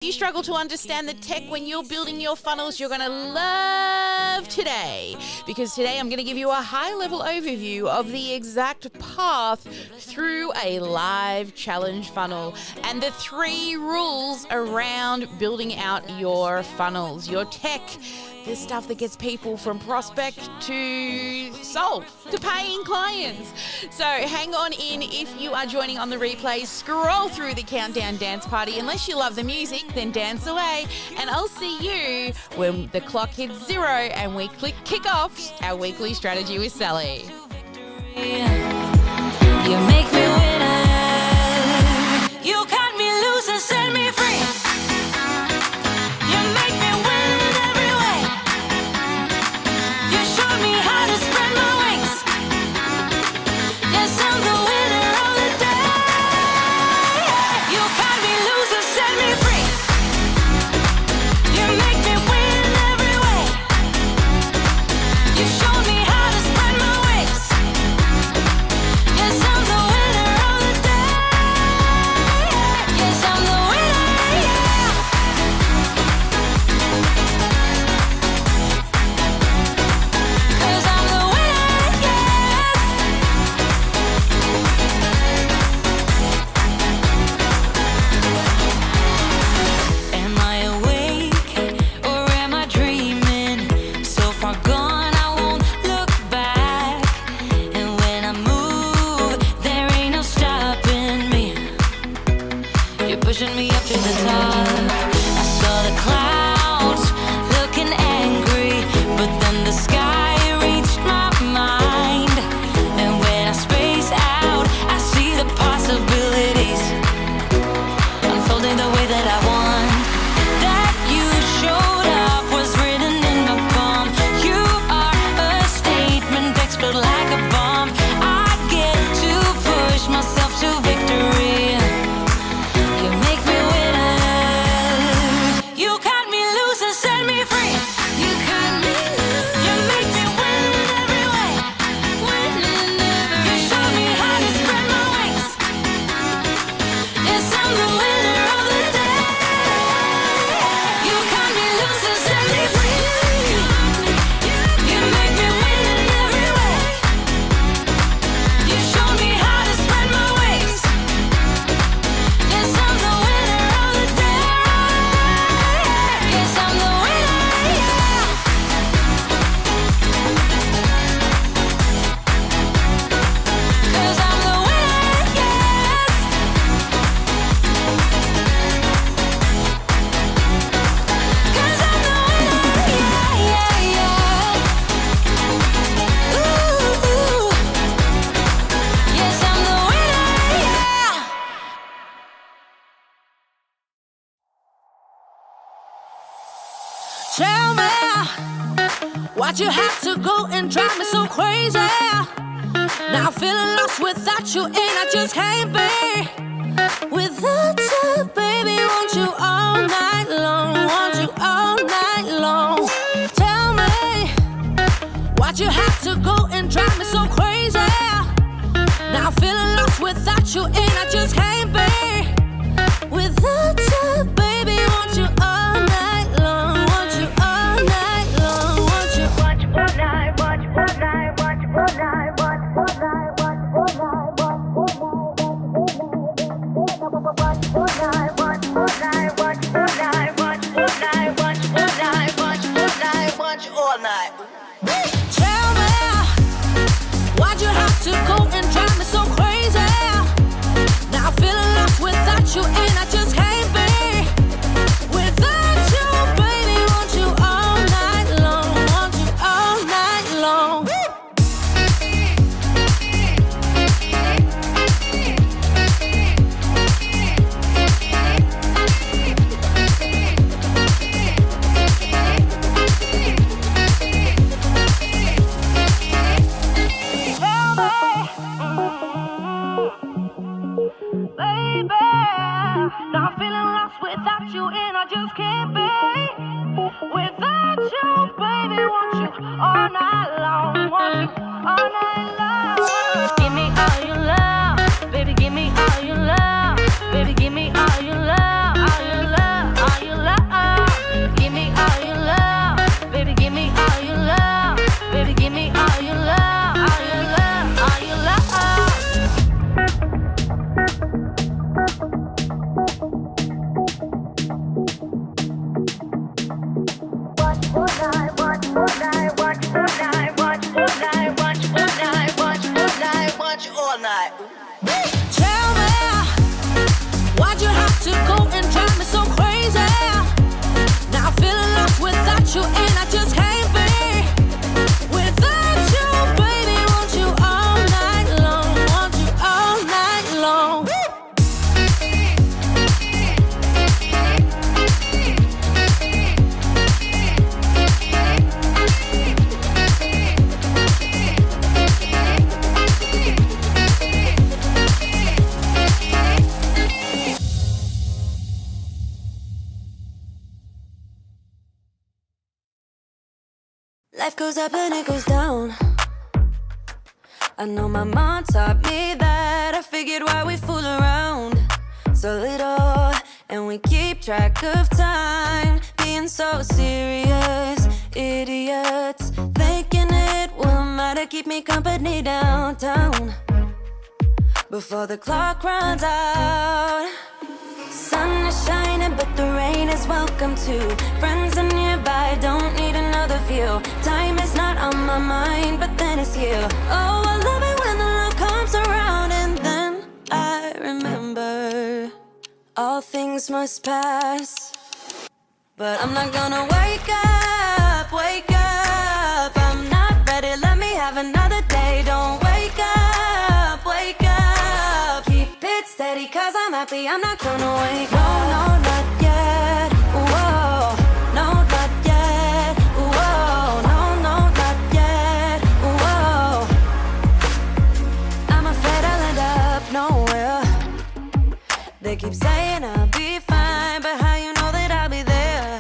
You struggle to understand the tech when you're building your funnels, you're going to love today, because today I'm going to give you a high-level overview of the exact path through a live challenge funnel and the 3 rules around building out your funnels, your tech, the stuff that gets people from prospect to sold, to paying clients. So hang on in if you are joining on the replay. Scroll through the countdown dance party. Unless you love the music, then dance away. And I'll see you when the clock hits 0 and we kick off our weekly strategy with Sally. You make me winner. You cut me loose and set me free. You make me win in every way. You showed me how to spread my wings. Yes, I'm the winner of the day. You cut me loose and set me free. You make me win in every way. You showed me how to spread my wings. Yes, I'm the winner of the day. Yes, I'm the winner, yeah. 'Cause I'm the winner, yes. Am I awake or am I dreaming? So far gone, I won't look back. And when I move, there ain't no stopping me. You're pushing me up to the top. I saw the clouds looking angry, but then the sky reached my mind. And when I space out, I see the possibilities unfolding the way that I want. That you showed up was written in my palm. You are a statement, explode like a bomb. I get to push myself to victory. You make me winner. You cut me loose and set me free. You cut me loose. You make me win in every way. Win in every way. You show me how to spread my wings. Yes, I'm the winner of the day. You cut me loose and set me free. You make me win in every way. You show me how to spread my wings. Yes, I'm the winner of the day. Yes, I'm the winner, yeah. 'Cause I'm the winner, yes. 'Cause I'm the winner, yeah, yeah, yeah. Ooh, yes, I'm the winner, yeah. Tell me why'd you have to go and drive me so crazy? Now I'm feeling lost without you, and I just can't be without you, baby. Want you all night long, want you all night long. Tell me why'd you have to go and drive me so crazy? Now I'm feeling lost without you, and I just can't be without you, baby. Want you all night long, want you all night long, want you. Watch all night, watch all night, watch all night, watch all night, watch all night, watch all night, watch all night, watch all night, watch all night, watch all night, watch all night, watch all night. Tell me why'd you have to go and drive me so crazy? Now I'm feeling lost without you, and I just can't be without you, baby. Want you all night long, want you all night long. Baby, now I'm feeling lost without you, and I just can't be without you, baby. Want you all night long, want you all night long. Give me all your love, baby. Give me all your love, baby. Give me all your love, all your love, all go and drive me so crazy. Now I'm feeling lost without you, and I just can't be without you, baby. Want you all night long, want you all night long. Life goes up and it goes down. I know my mom taught me that. I figured why we fool around so little, and we keep track of time, being so serious. Idiots thinking it will matter, keep me company downtown before the clock runs out. Sun is shining, but the rain is welcome too. Friends are nearby, don't need another view. Time is not on my mind, but then it's you. Oh, I love it when the love comes around, and then I remember all things must pass. But I'm not gonna wake up, wake up. I'm not ready, let me have another day. Don't wake up, wake up. Keep it steady, cause I'm happy, I'm not gonna wake up. No, no, not yet, whoa. No, not yet, whoa. No, no, not yet, whoa. I'm afraid I'll end up nowhere. They keep saying I'll be fine, but how you know that I'll be there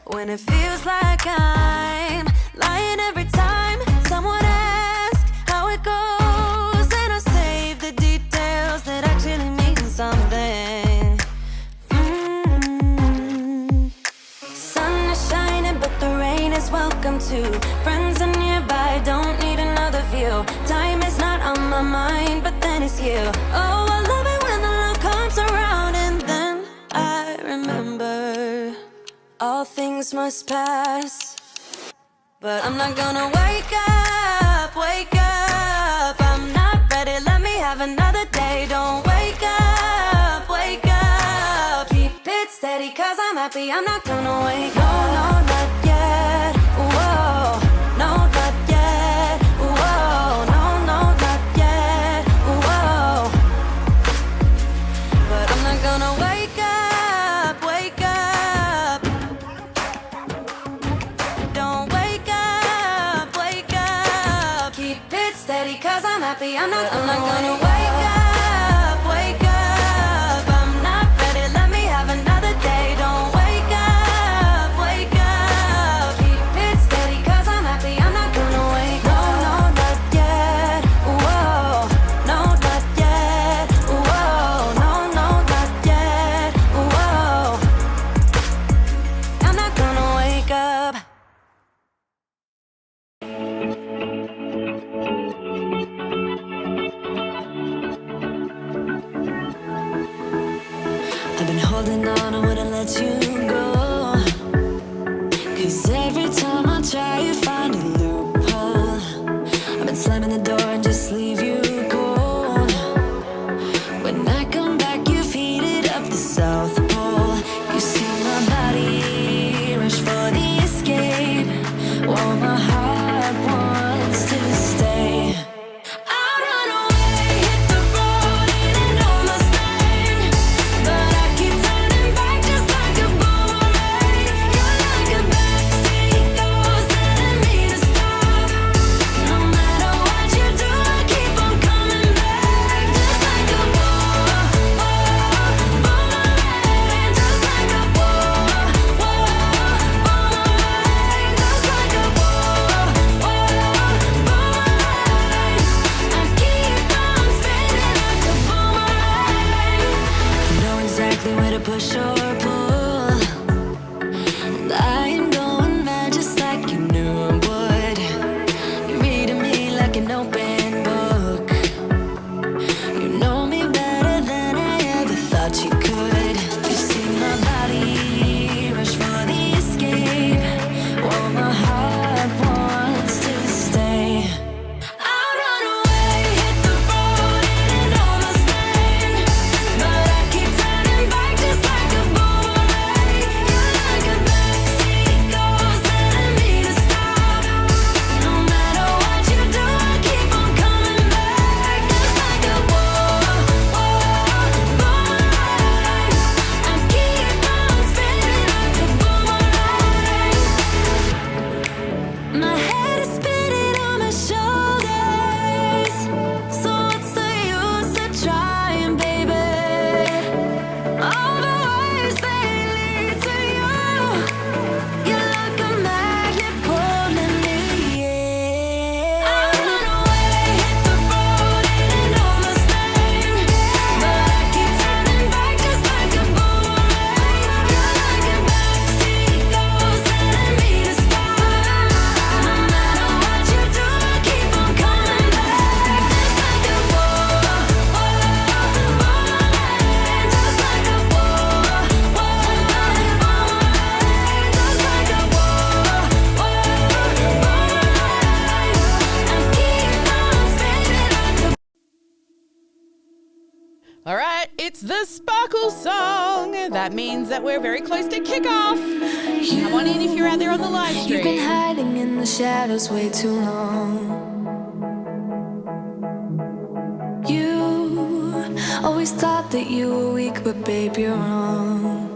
when it feels like I'm lying every time someone asks how it goes, and I save the details that actually mean something. Sun is shining, but the rain is welcome too. Friends are nearby, don't need another view. Time is not on my mind, but then it's you. Oh, I love it when the love comes around, and then I remember all things must pass. But I'm not gonna wake up, wake up. I'm not ready, let me have another day. Don't wake up, wake up. Keep it steady, cause I'm happy, I'm not gonna wake up. No, no, not yet, whoa. No, not yet, whoa. No, no, not yet, whoa. But I'm not gonna wake up, wake up. Don't wake up, wake up. Keep it steady, cause I'm happy, I'm not gonna wake up, wake up. I'm not ready, let me have another day. Don't wake up, wake up. Keep it steady, cause I'm happy, I'm not gonna wake up. No, no, not yet, whoa. No, not yet, whoa. No, no, not yet, whoa. I'm not gonna wake up. I've been holding on, I wouldn't let you go. Cause every time I try, you find a loophole. I've been slamming the door and just leave you cold. When I come back, you've heated up the South Pole. You see my body rush for the escape, while my heart wants to stay. I run away, hit the road, and I know my staying, but I keep turning back just like a boomerang. You're like a backseat ghost telling me to stop. No matter what you do, I keep on coming back, just like a boomerang, just like a boomerang, just like a boomerang. I keep on spinning like a boomerang. You know exactly where to push or pull, and I am going mad just like you knew I would. You're reading me like an open book. You know me better than I ever thought you could. You see my body rush for the escape, while my heart wants to stay. I run away, hit the road, and I know my staying, but I keep the Sparkle Song. That means that we're very close to kickoff. Come on in if you're out there on the live stream. You've been hiding in the shadows way too long. You always thought that you were weak, but babe, you're wrong.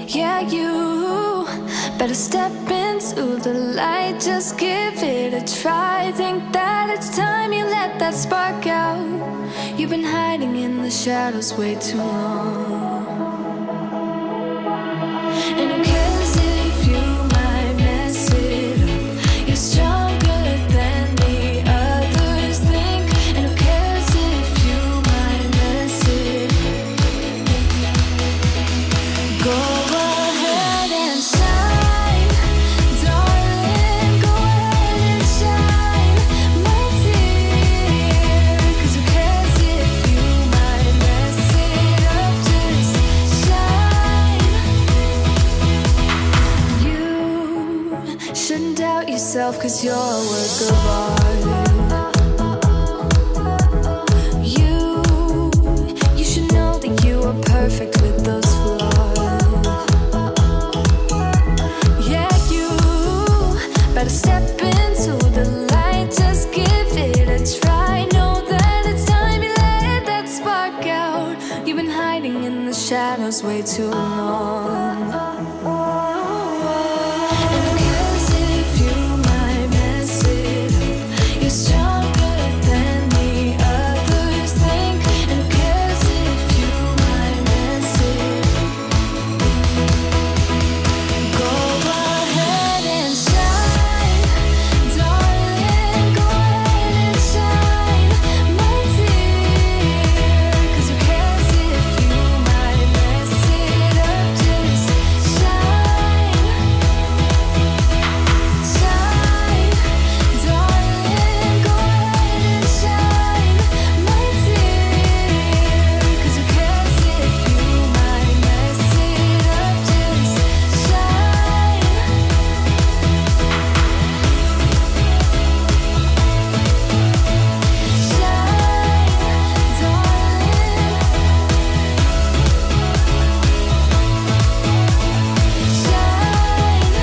Yeah, you better step into the light, just give it a try. Think that it's time you let that spark out. You've been hiding in the shadows way too long. And who cares if you might mess it up? You're stronger than the others think. And who cares if you might mess it up? Go ahead and shine, darling. Go ahead and shine, my dear. 'Cause who cares if you might mess it up? Just shine. You shouldn't doubt yourself, 'cause you're a work of art. You should know that you are perfect with those flaws. Yeah, you better step into the light, just give it a try. Know that it's time you let that spark out. You've been hiding in the shadows way too long. And who cares if you might mess it up? You're stronger than the others think. And who cares if you might mess it up? Go ahead and shine, darling. Go ahead and shine, my dear. 'Cause who cares if you might mess it up? Just shine, shine, darling. Go ahead and shine, my dear. 'Cause who cares if you might mess it up? Just shine. Shine, darling. Shine.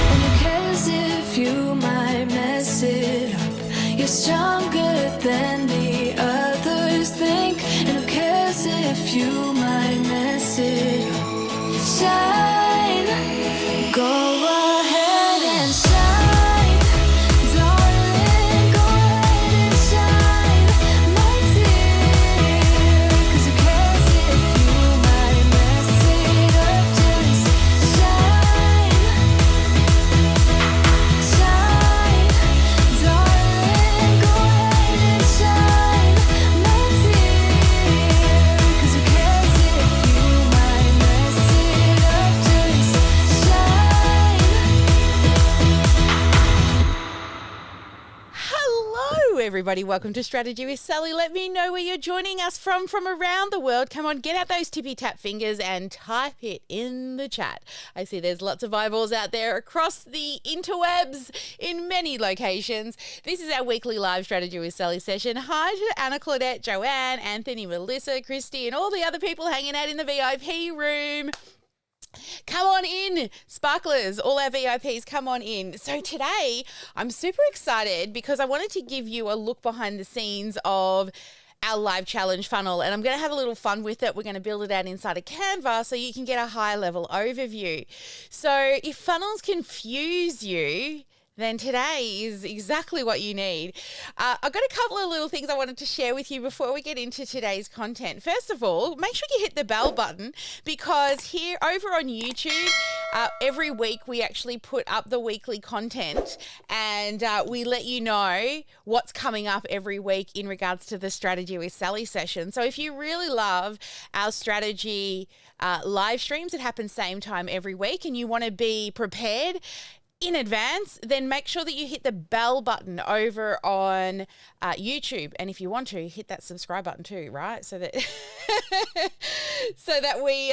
And who cares if you might mess it up? You're stronger than the others think. And who cares if you might mess it up? Shine. Go ahead and shine, darling. Go ahead and shine, my dear. 'Cause who cares if you might mess it up? Just shine, shine, darling. Go ahead and shine, my dear. 'Cause who cares if you might mess it up? Just shine. Hello, everybody. Welcome to Strategy with Sally. Let me know where you're joining us from around the world. Come on, get out those tippy tap fingers and type it in the chat. I see there's lots of eyeballs out there across the interwebs in many locations. This is our weekly live Strategy with Sally session. Hi to Anna, Claudette, Joanne, Anthony, Melissa, Christy, and all the other people hanging out in the VIP room. Come on in, sparklers, all our VIPs, come on in. So today I'm super excited because I wanted to give you a look behind the scenes of our live challenge funnel, and I'm going to have a little fun with it. We're going to build it out inside of Canva so you can get a high level overview. So if funnels confuse you, then today is exactly what you need. I've got a couple of little things I wanted to share with you before we get into today's content. First of all, make sure you hit the bell button, because here over on YouTube, every week we actually put up the weekly content, and we let you know what's coming up every week in regards to the Strategy with Sally session. So if you really love our strategy live streams that happen same time every week, and you want to be prepared in advance, then make sure that you hit the bell button over on YouTube, and if you want to, hit that subscribe button too, right? So that so that we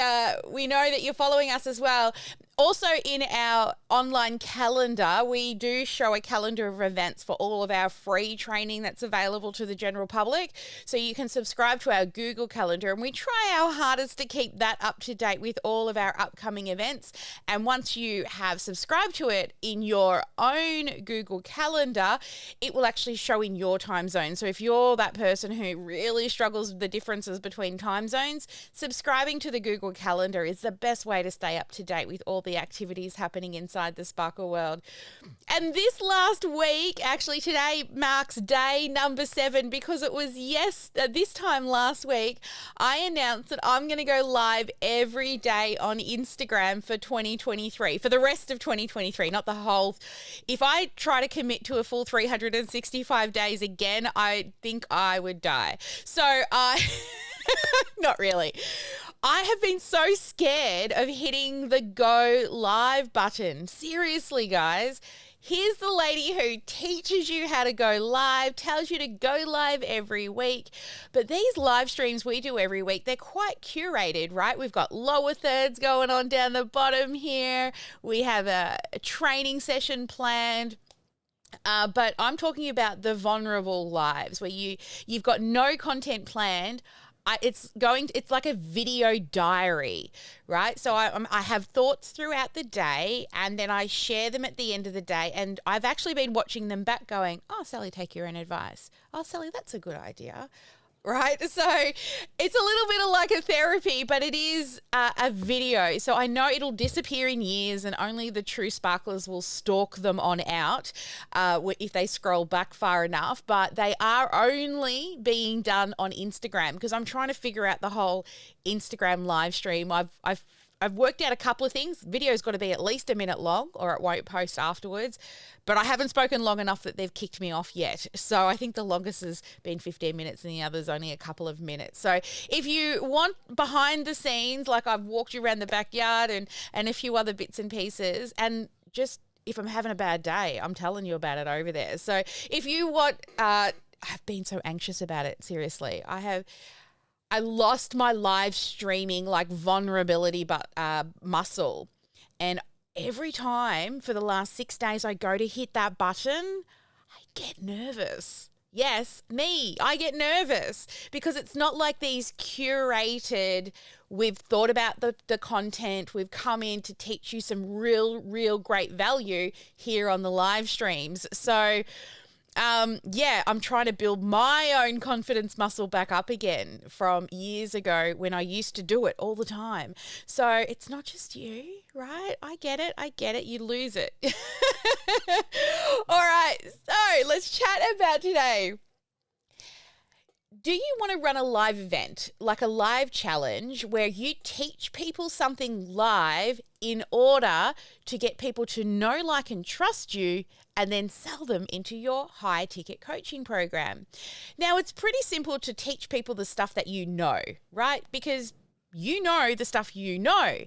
know that you're following us as well. Also, in our online calendar, we do show a calendar of events for all of our free training that's available to the general public. So you can subscribe to our Google Calendar, and we try our hardest to keep that up to date with all of our upcoming events. And once you have subscribed to it in your own Google Calendar, it will actually show in your time zone. So if you're that person who really struggles with the differences between time zones, subscribing to the Google Calendar is the best way to stay up to date with all the activities happening inside the Sparkle world. And this last week, actually today marks day number 7, because it was this time last week, I announced that I'm going to go live every day on Instagram for 2023, for the rest of 2023, not the whole. If I try to commit to a full 365 days again, I think I would die. So not really. I have been so scared of hitting the go live button. Seriously, guys. Here's the lady who teaches you how to go live, tells you to go live every week. But these live streams we do every week, they're quite curated, right? We've got lower thirds going on down the bottom here. We have a training session planned. But I'm talking about the vulnerable lives where you've got no content planned. It's like a video diary, right? So I have thoughts throughout the day, and then I share them at the end of the day. And I've actually been watching them back going, oh, Sally, take your own advice. Oh, Sally, that's a good idea. Right? So it's a little bit of like a therapy, but it is a video. So I know it'll disappear in years, and only the true sparklers will stalk them on out if they scroll back far enough. But they are only being done on Instagram, because I'm trying to figure out the whole Instagram live stream. I've worked out a couple of things. Video's got to be at least a minute long, or it won't post afterwards. But I haven't spoken long enough that they've kicked me off yet. So I think the longest has been 15 minutes and the other's only a couple of minutes. So if you want behind the scenes, like I've walked you around the backyard and a few other bits and pieces, and just if I'm having a bad day, I'm telling you about it over there. So if you want, I've been so anxious about it, seriously. I lost my live streaming like vulnerability muscle, and every time for the last 6 days I go to hit that button, I get nervous. Yes, me. I get nervous because it's not like these curated, we've thought about the content, we've come in to teach you some real great value here on the live streams. So I'm trying to build my own confidence muscle back up again from years ago when I used to do it all the time. So it's not just you, right? I get it. You lose it. All right. So let's chat about today. Do you want to run a live event, like a live challenge where you teach people something live in order to get people to know, like, and trust you, and then sell them into your high ticket coaching program? Now, it's pretty simple to teach people the stuff that you know, right? Because you know the stuff you know.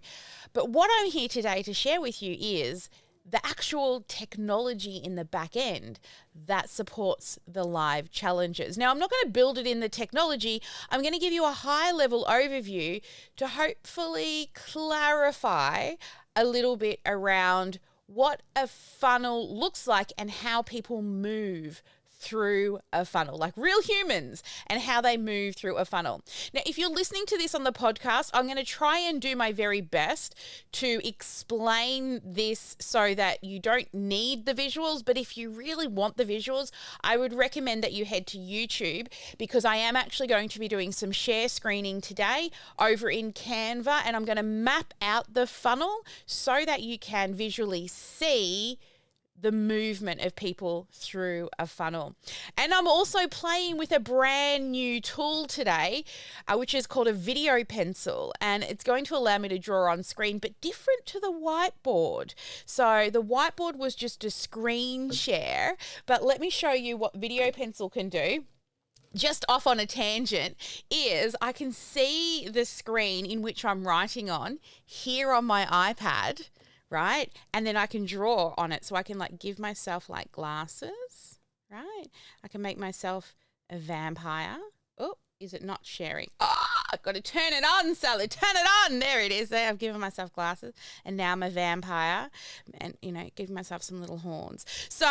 But what I'm here today to share with you is the actual technology in the back end that supports the live challenges. Now, I'm not going to build it in the technology. I'm going to give you a high-level overview to hopefully clarify a little bit around what a funnel looks like and how people move through a funnel, like real humans, and how they move through a funnel. Now, if you're listening to this on the podcast, I'm going to try and do my very best to explain this so that you don't need the visuals. But if you really want the visuals, I would recommend that you head to YouTube, because I am actually going to be doing some share screening today over in Canva, and I'm going to map out the funnel so that you can visually see the movement of people through a funnel. And I'm also playing with a brand new tool today, which is called a video pencil, and it's going to allow me to draw on screen, but different to the whiteboard. So the whiteboard was just a screen share, but let me show you what video pencil can do. Just off on a tangent, is I can see the screen in which I'm writing on here on my iPad, right? And then I can draw on it. So I can like give myself like glasses, right? I can make myself a vampire. Oh, is it not sharing? Oh, I've got to turn it on, Sally. Turn it on. There it is. There, I've given myself glasses, and now I'm a vampire, and giving myself some little horns. So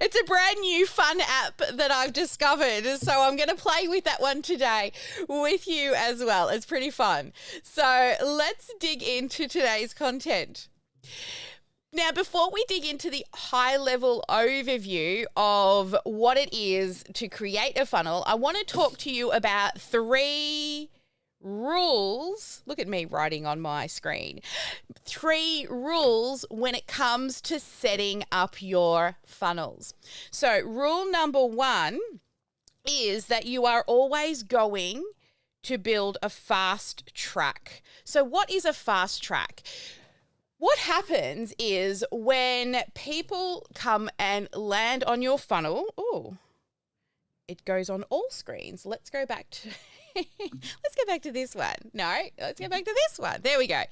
it's a brand new fun app that I've discovered. So I'm going to play with that one today with you as well. It's pretty fun. So let's dig into today's content. Now, before we dig into the high-level overview of what it is to create a funnel, I want to talk to you about 3 rules. Look at me writing on my screen. 3 rules when it comes to setting up your funnels. So, rule number 1 is that you are always going to build a fast track. So, what is a fast track? What happens is when people come and land on your funnel, it goes on all screens. Let's go back to this one. No, let's go back to this one. There we go.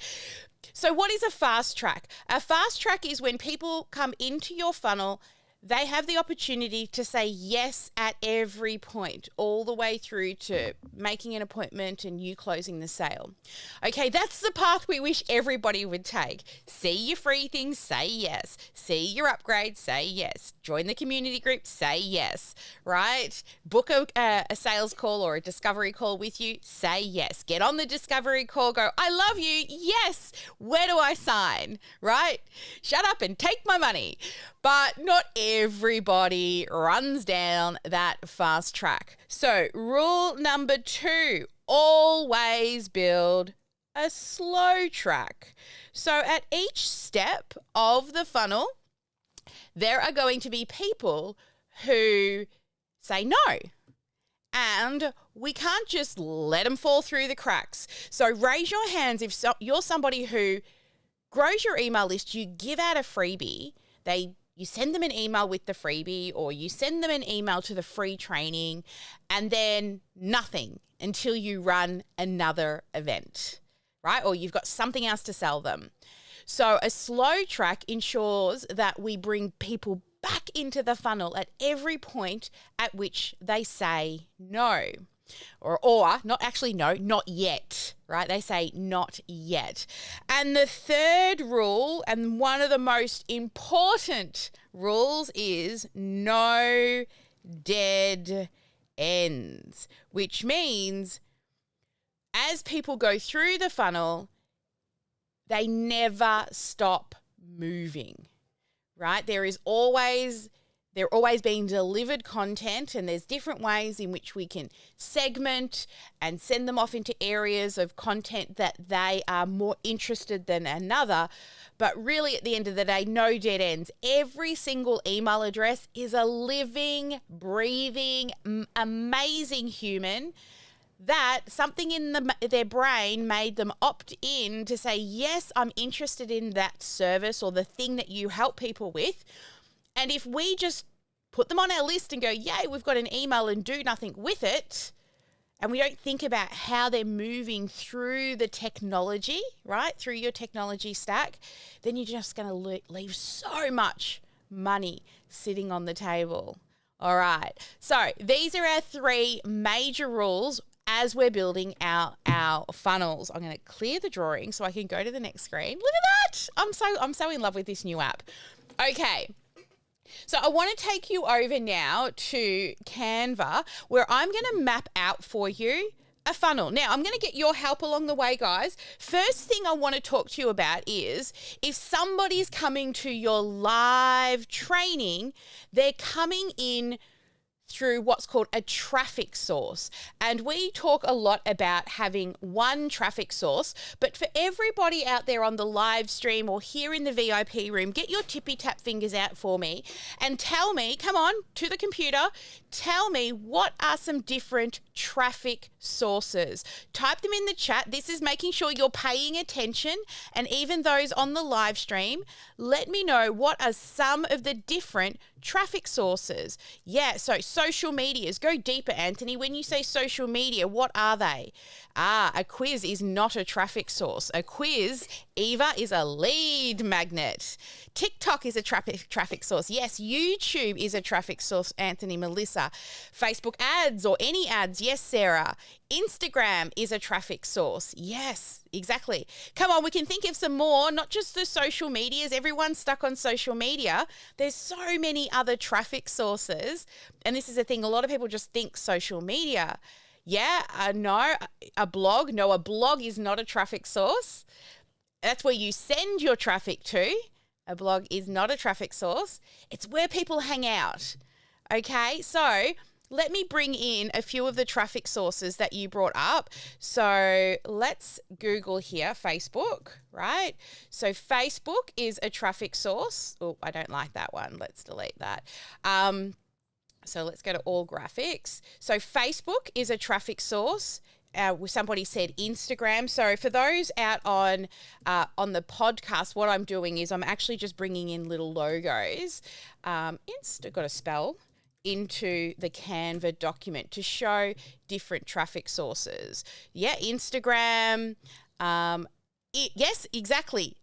So what is a fast track? A fast track is when people come into your funnel, they have the opportunity to say yes at every point, all the way through to making an appointment and you closing the sale. Okay, that's the path we wish everybody would take. See your free things, say yes. See your upgrade, say yes. Join the community group, say yes, right? Book a sales call or a discovery call with you, say yes. Get on the discovery call, go, I love you, yes. Where do I sign, right? Shut up and take my money. But not everybody runs down that fast track. So rule number 2, always build a slow track. So at each step of the funnel, there are going to be people who say no. And we can't just let them fall through the cracks. So raise your hands if you're somebody who grows your email list, you give out a freebie, you send them an email with the freebie, or you send them an email to the free training, and then nothing until you run another event, right? Or you've got something else to sell them. So a slow track ensures that we bring people back into the funnel at every point at which they say no. Or not actually no, not yet, right? They say not yet. And the third rule, and one of the most important rules, is no dead ends, which means as people go through the funnel, they never stop moving, right? They're always being delivered content, and there's different ways in which we can segment and send them off into areas of content that they are more interested than another. But really, at the end of the day, no dead ends. Every single email address is a living, breathing, amazing human that something in their brain made them opt in to say, yes, I'm interested in that service or the thing that you help people with. And if we just put them on our list and go, yay, we've got an email, and do nothing with it, and we don't think about how they're moving through the technology, right, through your technology stack, then you're just going to leave so much money sitting on the table. All right. So these are our 3 major rules as we're building our funnels. I'm going to clear the drawing so I can go to the next screen. Look at that. I'm so in love with this new app. Okay. So I want to take you over now to Canva, where I'm going to map out for you a funnel. Now, I'm going to get your help along the way, guys. First thing I want to talk to you about is if somebody's coming to your live training, they're coming in through what's called a traffic source. And we talk a lot about having one traffic source, but for everybody out there on the live stream or here in the VIP room, get your tippy tap fingers out for me and tell me, come on, to the computer, tell me what are some different traffic sources. Type them in the chat. This is making sure you're paying attention, and even those on the live stream, let me know what are some of the different traffic sources. Yeah, so social medias. Go deeper, Anthony. When you say social media, what are they? A quiz is not a traffic source. A quiz, Eva, is a lead magnet. TikTok is a traffic source. Yes, YouTube is a traffic source, Anthony, Melissa. Facebook ads or any ads. Yes, Sarah. Instagram is a traffic source. Yes, exactly. Come on, we can think of some more, not just the social medias. Everyone's stuck on social media. There's so many other traffic sources. And this is the thing, a lot of people just think social media. Yeah, no, a blog. No, a blog is not a traffic source. That's where you send your traffic to. A blog is not a traffic source. It's where people hang out. Okay, so let me bring in a few of the traffic sources that you brought up. So let's Google here, Facebook, right? So Facebook is a traffic source. Oh, I don't like that one. Let's delete that. So let's go to all graphics. So Facebook is a traffic source. Somebody said Instagram. So for those out on the podcast, what I'm doing is I'm actually just bringing in little logos. Got to spell into the Canva document to show different traffic sources. Yeah, Instagram. Yes, exactly.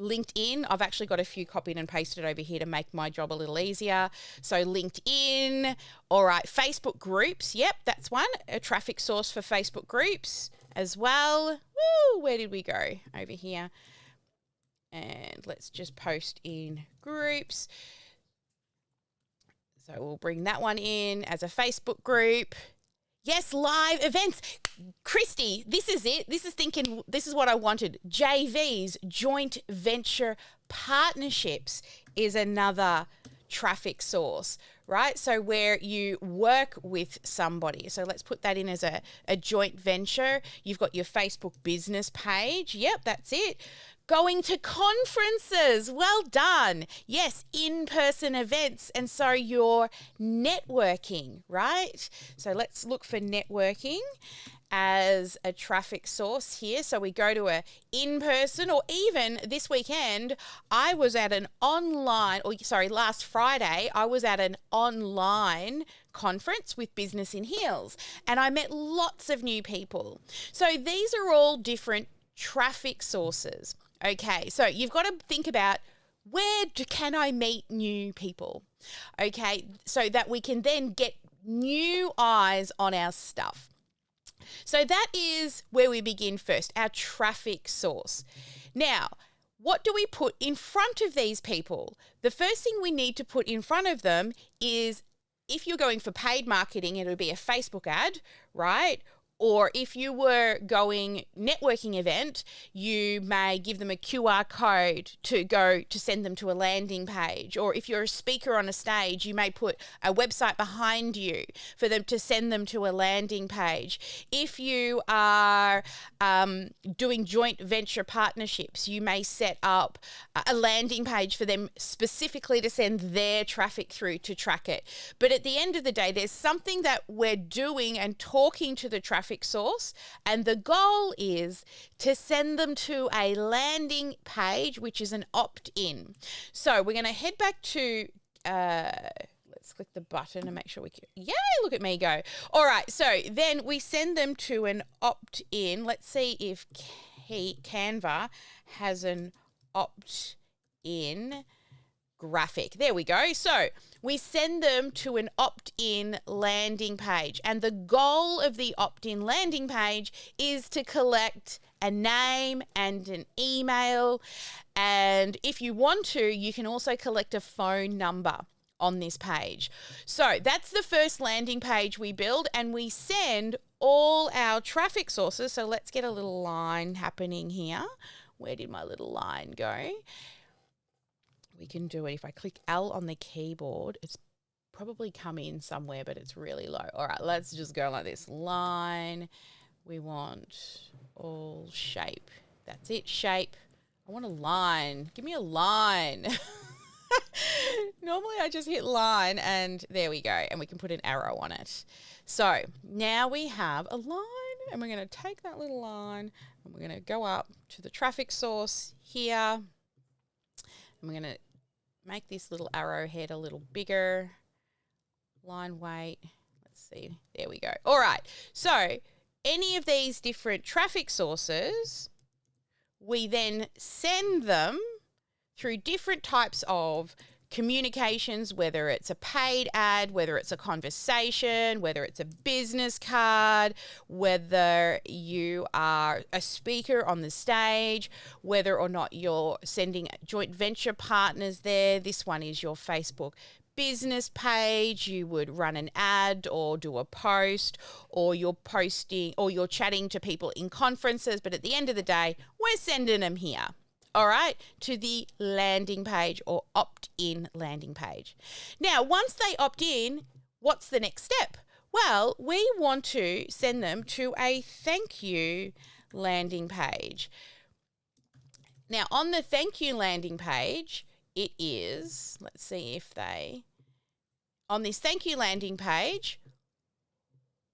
LinkedIn, I've actually got a few copied and pasted over here to make my job a little easier. So LinkedIn, all right, Facebook groups, yep, that's one, a traffic source for Facebook groups as well. Woo, where did we go? Over here. And let's just post in groups. So we'll bring that one in as a Facebook group. Yes, live events. Christy, this is it. This is what I wanted. JVs, joint venture partnerships, is another traffic source, right? So where you work with somebody. So let's put that in as a joint venture. You've got your Facebook business page. Yep, that's it. Going to conferences. Well done. Yes, in-person events. And so you're networking, right? So let's look for networking as a traffic source here. So we go to a in-person, or even this weekend, I was at an last Friday, I was at an online conference with Business in Heels, and I met lots of new people. So these are all different traffic sources. Okay, so you've got to think about, can I meet new people? Okay, so that we can then get new eyes on our stuff. So that is where we begin first, our traffic source. Now, what do we put in front of these people? The first thing we need to put in front of them is, if you're going for paid marketing, it'll be a Facebook ad, right? Or if you were going networking event, you may give them a QR code to send them to a landing page. Or if you're a speaker on a stage, you may put a website behind you for them to send them to a landing page. If you are doing joint venture partnerships, you may set up a landing page for them specifically to send their traffic through to track it. But at the end of the day, there's something that we're doing and talking to the traffic source, and the goal is to send them to a landing page, which is an opt-in. So we're going to head back to let's click the button and make sure we can, yay, look at me go. All right, so then we send them to an opt-in. Let's see if Canva has an opt-in graphic. There we go. So we send them to an opt-in landing page, and the goal of the opt-in landing page is to collect a name and an email, and if you want to, you can also collect a phone number on this page. So that's the first landing page we build, and we send all our traffic sources. So let's get a little line happening here. Where did my little line go? We can do it. If I click L on the keyboard, it's probably come in somewhere, but it's really low. All right, let's just go like this. Line. We want all shape. That's it, shape. I want a line. Give me a line. Normally I just hit line, and there we go. And we can put an arrow on it. So now we have a line, and we're going to take that little line and we're going to go up to the traffic source here. And we're going to make this little arrowhead a little bigger. Line weight. Let's see. There we go. All right. So any of these different traffic sources, we then send them through different types of communications, whether it's a paid ad, whether it's a conversation, whether it's a business card, whether you are a speaker on the stage, whether or not you're sending joint venture partners there. This one is your Facebook business page. You would run an ad or do a post, or you're posting or you're chatting to people in conferences. But at the end of the day, we're sending them here. All right, to the landing page or opt-in landing page. Now, once they opt in, what's the next step? Well, we want to send them to a thank you landing page. Now, on the thank you landing page, it is, let's see if they, on this thank you landing page,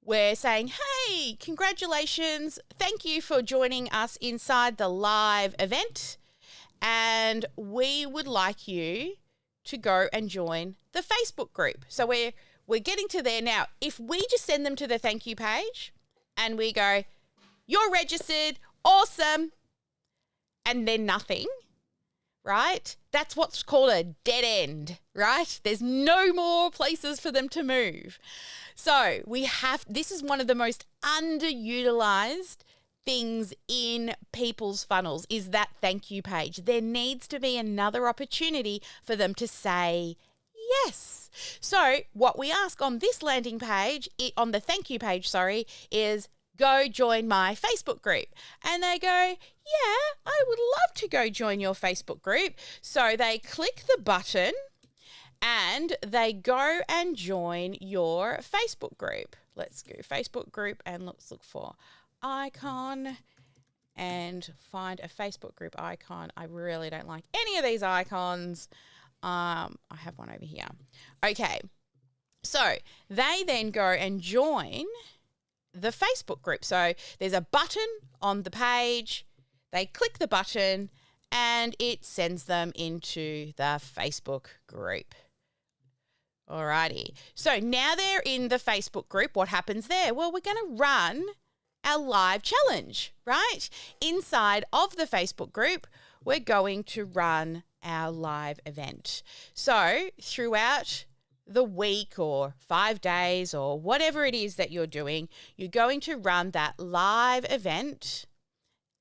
we're saying, hey, congratulations. Thank you for joining us inside the live event. And we would like you to go and join the Facebook group. So we're getting to there now. If we just send them to the thank you page and we go, you're registered, awesome, and then nothing, right? That's what's called a dead end, right? There's no more places for them to move. So this is one of the most underutilized things in people's funnels is that thank you page. There needs to be another opportunity for them to say yes. So what we ask on this landing page, on the thank you page, is go join my Facebook group. And they go, yeah, I would love to go join your Facebook group. So they click the button and they go and join your Facebook group. Let's go Facebook group and let's look for icon and find a Facebook group icon. I really don't like any of these icons. I have one over here. Okay, so they then go and join the Facebook group. So there's a button on the page. They click the button and it sends them into the Facebook group. Alrighty. So now they're in the Facebook group. What happens there? Well, we're going to run our live challenge, right? Inside of the Facebook group, we're going to run our live event. So throughout the week or 5 days or whatever it is that you're doing, you're going to run that live event.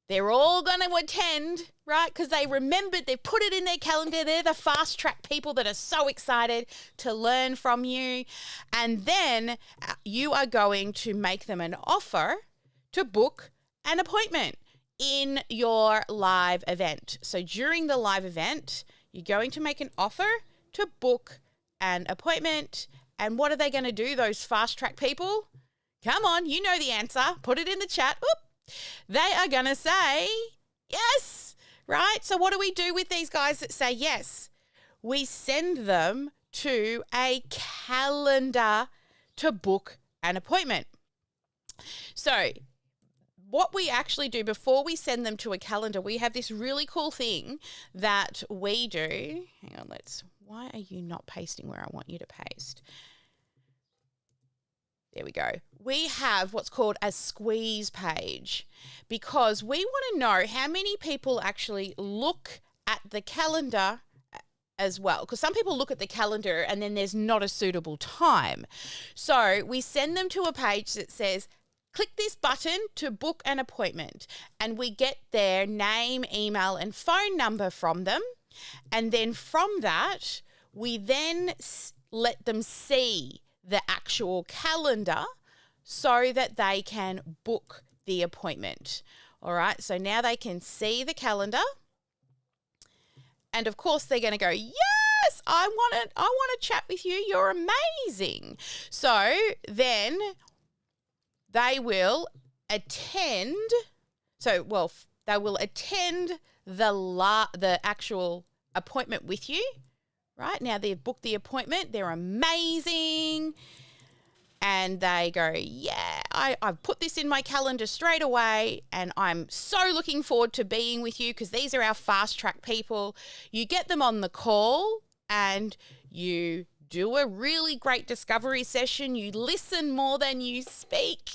They're all going to attend, right? Because they remembered, they've put it in their calendar. They're the fast track people that are so excited to learn from you. And then you are going to make them an offer to book an appointment in your live event. So during the live event, you're going to make an offer to book an appointment. And what are they going to do, those fast track people? Come on, you know the answer. Put it in the chat. Oop. They are going to say yes, right? So what do we do with these guys that say yes? We send them to a calendar to book an appointment. So what we actually do before we send them to a calendar, we have this really cool thing that we do. Hang on, why are you not pasting where I want you to paste? There we go. We have what's called a squeeze page because we want to know how many people actually look at the calendar as well, because some people look at the calendar and then there's not a suitable time. So we send them to a page that says, click this button to book an appointment, and we get their name, email, and phone number from them. And then from that, we then let them see the actual calendar so that they can book the appointment. All right, so now they can see the calendar. And of course, they're going to go, yes, I want to chat with you. You're amazing. So then they will attend. They will attend the actual appointment with you. Right now, they've booked the appointment. They're amazing. And they go, yeah, I've put this in my calendar straight away, and I'm so looking forward to being with you because these are our fast track people. You get them on the call and you do a really great discovery session. You listen more than you speak.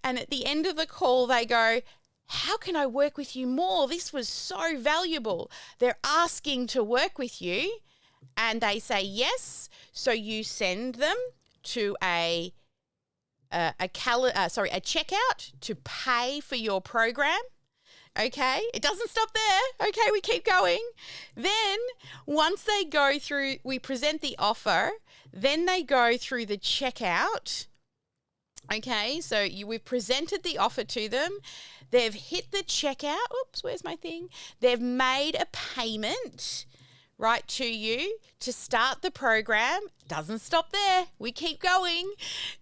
And at the end of the call, they go, how can I work with you more? This was so valuable. They're asking to work with you, and they say yes. So you send them to a checkout to pay for your program. Okay, it doesn't stop there. Okay, we keep going. Then once they go through, we present the offer. Then they go through the checkout. Okay, so we've presented the offer to them. They've hit the checkout. Oops, where's my thing? They've made a payment, right, to you to start the program. Doesn't stop there. We keep going.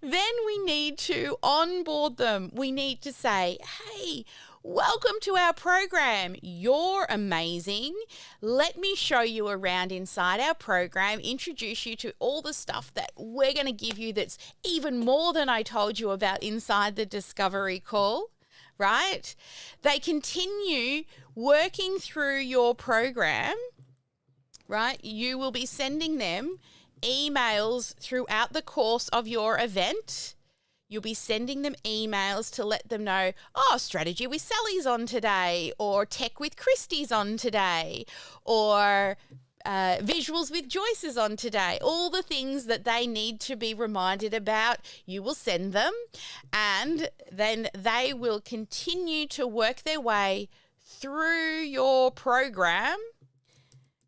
Then we need to onboard them. We need to say, hey, welcome to our program. You're amazing. Let me show you around inside our program, introduce you to all the stuff that we're going to give you that's even more than I told you about inside the discovery call, right? They continue working through your program, right? You will be sending them emails throughout the course of your event. You'll be sending them emails to let them know, oh, strategy with Sally's on today, or tech with Christy's on today, or visuals with Joyce is on today. All the things that they need to be reminded about, you will send them, and then they will continue to work their way through your program,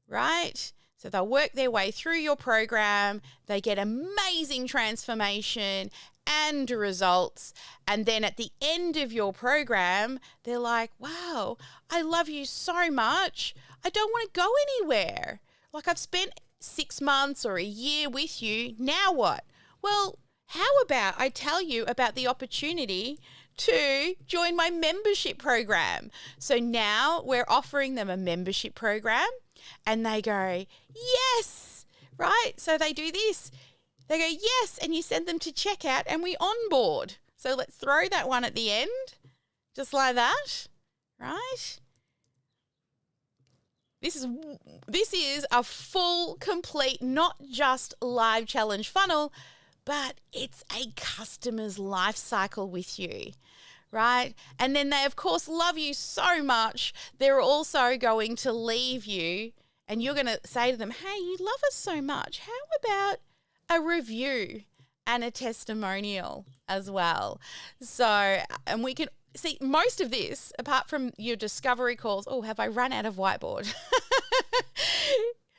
right? So they'll work their way through your program. They get amazing transformation and results. And then at the end of your program, they're like, wow, I love you so much. I don't want to go anywhere. Like, I've spent 6 months or a year with you. Now what? Well, how about I tell you about the opportunity to join my membership program? So now we're offering them a membership program, and they go, yes, right? So they do this. They go, yes, and you send them to checkout and we onboard. So let's throw that one at the end, just like that, right? This is a full, complete, not just live challenge funnel, but it's a customer's life cycle with you, right? And then they, of course, love you so much, they're also going to leave you, and you're going to say to them, hey, you love us so much. How about a review and a testimonial as well? So, and we can see most of this, apart from your discovery calls. Oh, have I run out of whiteboard?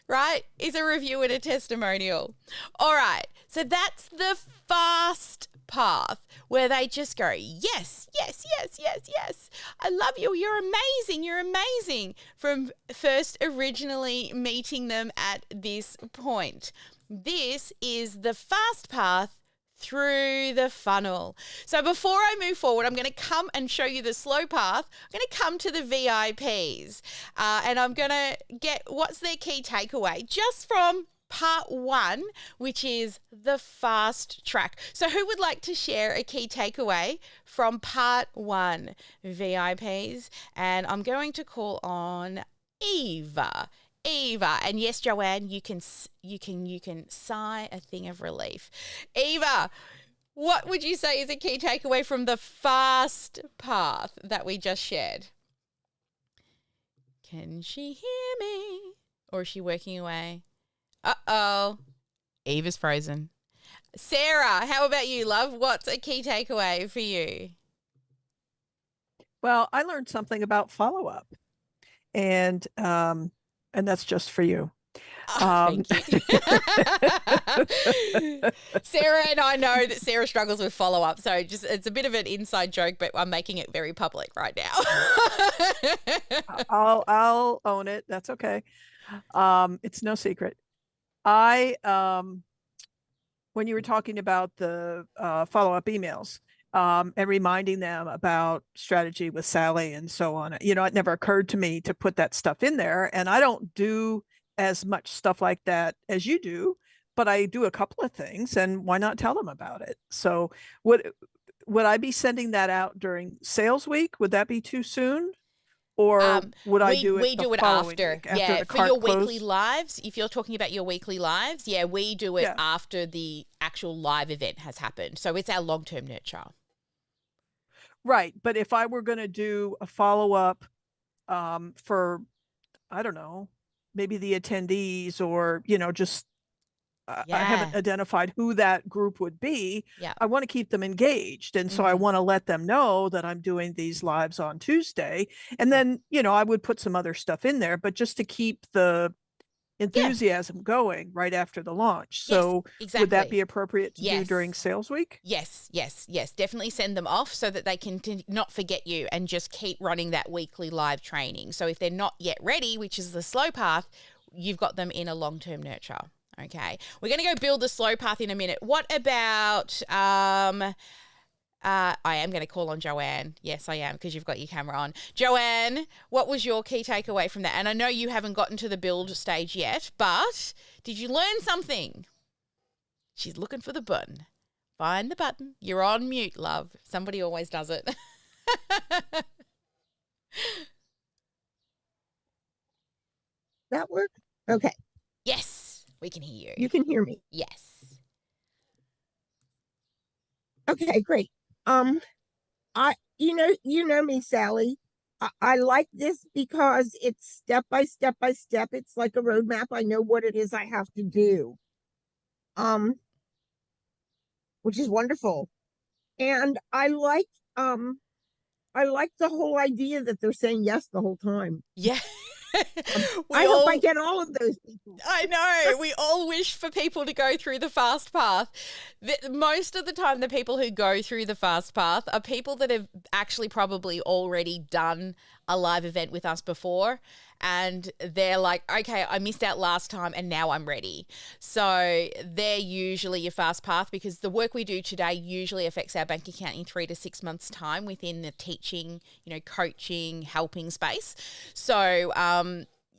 Right? Is a review and a testimonial. All right. So that's the fast path where they just go, yes, yes, yes, yes, yes. I love you. You're amazing. You're amazing. From first originally meeting them at this point. This is the fast path through the funnel. So before I move forward, I'm going to come and show you the slow path. I'm going to come to the VIPs and I'm going to get what's their key takeaway just from part 1, which is the fast track. So who would like to share a key takeaway from part 1, VIPs? And I'm going to call on Eva, and yes, Joanne, you can sigh a thing of relief. Eva, what would you say is a key takeaway from the fast path that we just shared? Can she hear me? Or is she working away? Uh-oh. Eva's frozen. Sarah, how about you, love? What's a key takeaway for you? Well, I learned something about follow-up, and that's just for you. Thank you. Sarah and I know that Sarah struggles with follow-up, so it's a bit of an inside joke, but I'm making it very public right now. I'll own it. That's okay. It's no secret. When you were talking about the follow-up emails, and reminding them about strategy with Sally and so on, it never occurred to me to put that stuff in there. And I don't do as much stuff like that as you do, but I do a couple of things, and why not tell them about it? So would I be sending that out during sales week? Would that be too soon? or would I do it we the do it following after. week, after Yeah, the for cart your weekly closed? lives, if you're talking about your weekly lives, yeah, we do it Yeah. after the actual live event has happened. So it's our long-term nurture. Right. But if I were going to do a follow-up for, I don't know, maybe the attendees, or, just I Yeah. haven't identified who that group would be. Yeah. I want to keep them engaged. And so I want to let them know that I'm doing these lives on Tuesday. And then, I would put some other stuff in there, but just to keep the Yeah. enthusiasm going right after the launch. Yes, So would that exactly. be appropriate to do Yes. during sales week? Yes, yes, yes. Definitely send them off so that they can not forget you and just keep running that weekly live training. So if they're not yet ready, which is the slow path, you've got them in a long-term nurture. Okay. We're going to go build the slow path in a minute. What about I am going to call on Joanne. Yes, I am, because you've got your camera on. Joanne, what was your key takeaway from that? And I know you haven't gotten to the build stage yet, but did you learn something? She's looking for the button. Find the button. You're on mute, love. Somebody always does it. That work? Okay. Yes, we can hear you. You can hear me. Yes. Okay, great. You know me, Sally. I like this because it's step by step by step. It's like a roadmap. I know what it is I have to do. Which is wonderful. And I like the whole idea that they're saying yes the whole time. Yeah. I hope I get all of those people. I know. We all wish for people to go through the fast path. Most of the time, the people who go through the fast path are people that have actually probably already done a live event with us before. And they're like, okay, I missed out last time and now I'm ready. So they're usually your fast path, because the work we do today usually affects our bank account in 3 to 6 months' time within the teaching, coaching, helping space. So,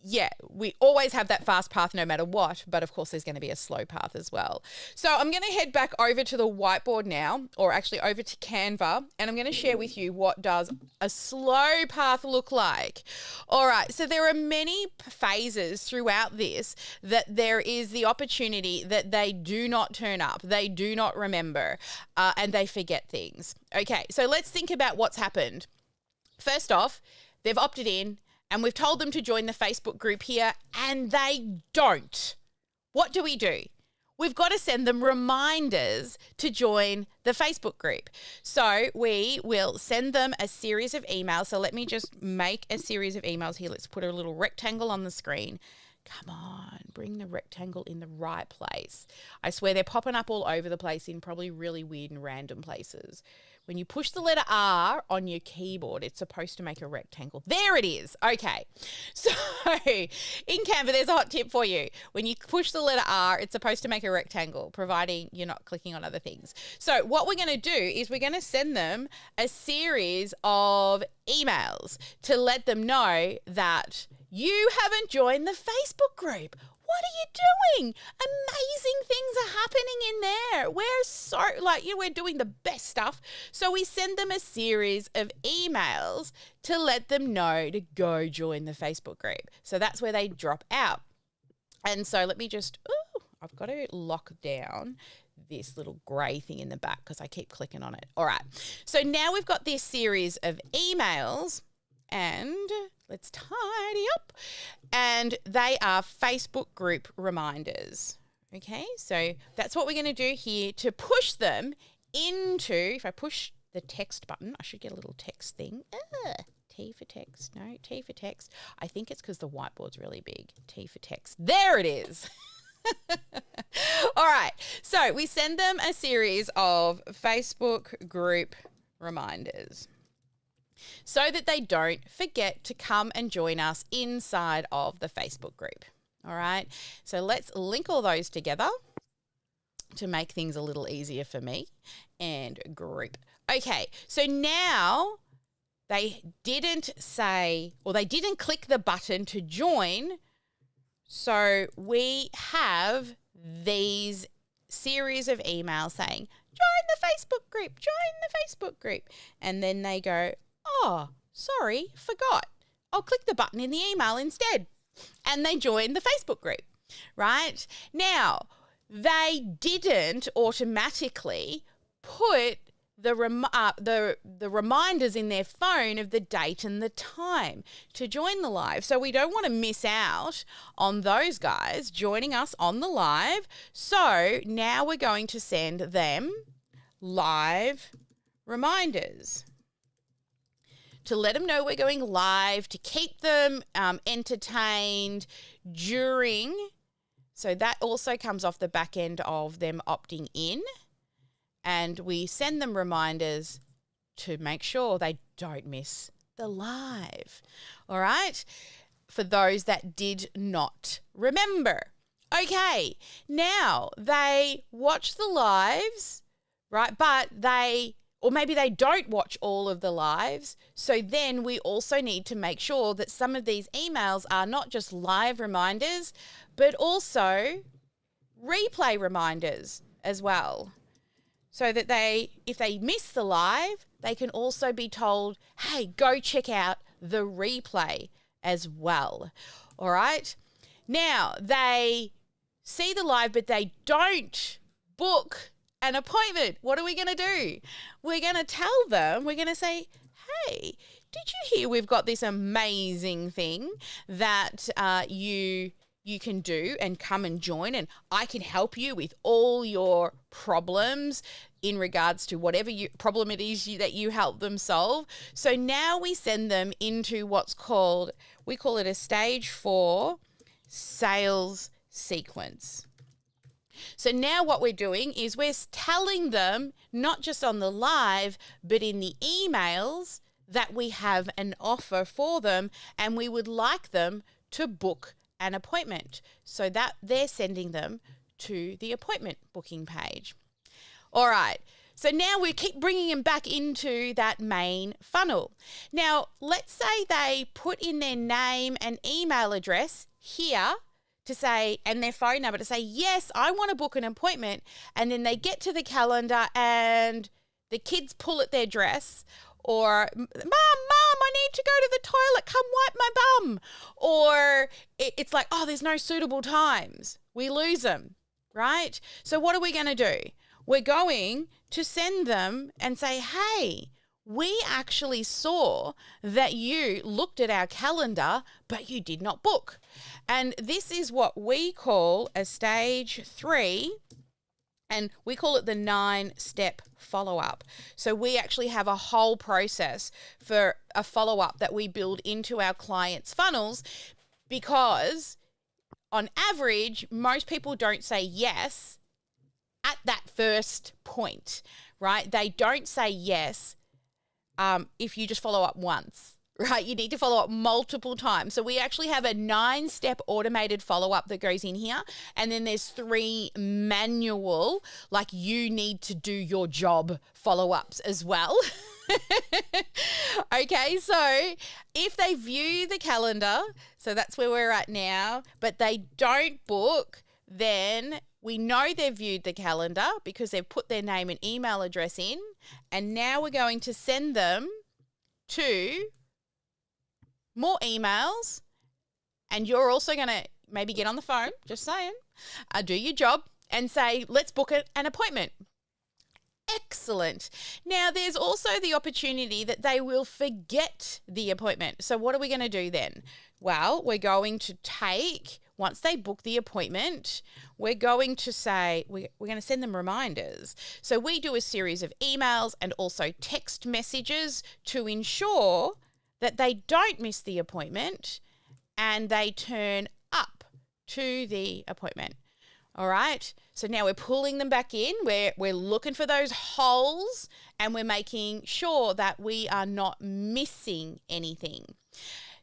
yeah, we always have that fast path no matter what, but of course there's going to be a slow path as well. So I'm going to head back over to the whiteboard now, or actually over to Canva, and I'm going to share with you what does a slow path look like. All right, so there are many phases throughout this that there is the opportunity that they do not turn up, they do not remember, and they forget things. Okay, so let's think about what's happened. First off, they've opted in, and we've told them to join the Facebook group here, and they don't. What do? We've got to send them reminders to join the Facebook group. So we will send them a series of emails. So let me just make a series of emails here. Let's put a little rectangle on the screen. Come on, bring the rectangle in the right place. I swear they're popping up all over the place in probably really weird and random places. When you push the letter R on your keyboard, it's supposed to make a rectangle. There it is. Okay. So in Canva, there's a hot tip for you. When you push the letter R, it's supposed to make a rectangle, providing you're not clicking on other things. So what we're going to do is we're going to send them a series of emails to let them know that you haven't joined the Facebook group. What are you doing? Amazing things are happening in there. We're so, we're doing the best stuff. So we send them a series of emails to let them know to go join the Facebook group. So that's where they drop out. And so let me just, I've got to lock down this little grey thing in the back because I keep clicking on it. All right. So now we've got this series of emails, and let's tidy up. And they are Facebook group reminders. Okay, so that's what we're going to do here to push them into, if I push the text button, I should get a little text thing. T for text. No, T for text. I think it's because the whiteboard's really big. T for text. There it is. All right, so we send them a series of Facebook group reminders so that they don't forget to come and join us inside of the Facebook group. All right, so let's link all those together to make things a little easier for me, and group. Okay, so now they didn't say, or they didn't click the button to join, so we have these series of emails saying, join the Facebook group, join the Facebook group. And then they go, oh, sorry, forgot. I'll click the button in the email instead. And they join the Facebook group, right? Now, they didn't automatically put the reminders in their phone of the date and the time to join the live. So we don't want to miss out on those guys joining us on the live. So now we're going to send them live reminders to let them know we're going live, to keep them entertained during. So that also comes off the back end of them opting in. And we send them reminders to make sure they don't miss the live. All right? For those that did not remember. Okay, now they watch the lives, right? But or maybe they don't watch all of the lives. So then we also need to make sure that some of these emails are not just live reminders, but also replay reminders as well. So that if they miss the live, they can also be told, hey, go check out the replay as well. All right. Now, they see the live, but they don't book an appointment. What are we going to do? We're going to tell them, we're going to say, hey, did you hear we've got this amazing thing that you can do and come and join, and I can help you with all your problems in regards to whatever problem it is that you help them solve. So now we send them into we call it a stage 4 sales sequence. So now what we're doing is we're telling them, not just on the live, but in the emails, that we have an offer for them and we would like them to book an appointment. So that they're sending them to the appointment booking page. All right. So now we keep bringing them back into that main funnel. Now, let's say they put in their name and email address here to say, and their phone number to say, yes, I want to book an appointment. And then they get to the calendar and the kids pull at their dress, or, Mom, I need to go to the toilet. Come wipe my bum. Or it's like, oh, there's no suitable times. We lose them, right? So what are we going to do? We're going to send them and say, hey, we actually saw that you looked at our calendar, but you did not book. And this is what we call a stage 3, and we call it the 9-step follow-up. So we actually have a whole process for a follow-up that we build into our clients' funnels, because on average, most people don't say yes at that first point, right? They don't say yes if you just follow up once, right? You need to follow up multiple times. So we actually have a 9-step automated follow-up that goes in here. And then there's 3 manual, like you need to do your job follow-ups as well. Okay, so if they view the calendar, so that's where we're at now, but they don't book, then we know they've viewed the calendar because they've put their name and email address in. And now we're going to send them to more emails. And you're also going to maybe get on the phone, just saying, do your job and say, let's book an appointment. Excellent. Now, there's also the opportunity that they will forget the appointment. So what are we going to do then? Well, we're going to once they book the appointment, we're going to say, we're going to send them reminders. So we do a series of emails and also text messages to ensure that they don't miss the appointment and they turn up to the appointment. All right. So now we're pulling them back in. We're looking for those holes and we're making sure that we are not missing anything.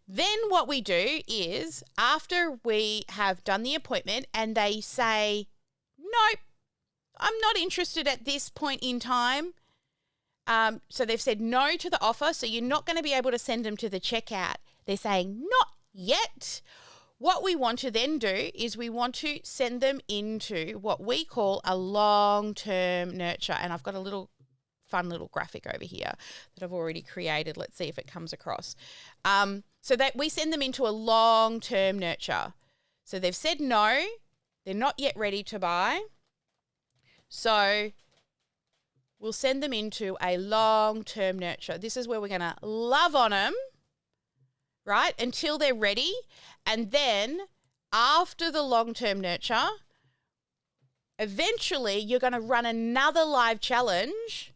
Then what we do is, after we have done the appointment and they say, nope, I'm not interested at this point in time. So they've said no to the offer. So you're not going to be able to send them to the checkout. They're saying not yet. What we want to then do is we want to send them into what we call a long-term nurture. And I've got a little fun little graphic over here that I've already created. Let's see if it comes across. So that we send them into a long-term nurture. So they've said no, they're not yet ready to buy. So we'll send them into a long-term nurture. This is where we're going to love on them, right, until they're ready. And then after the long-term nurture, eventually you're going to run another live challenge,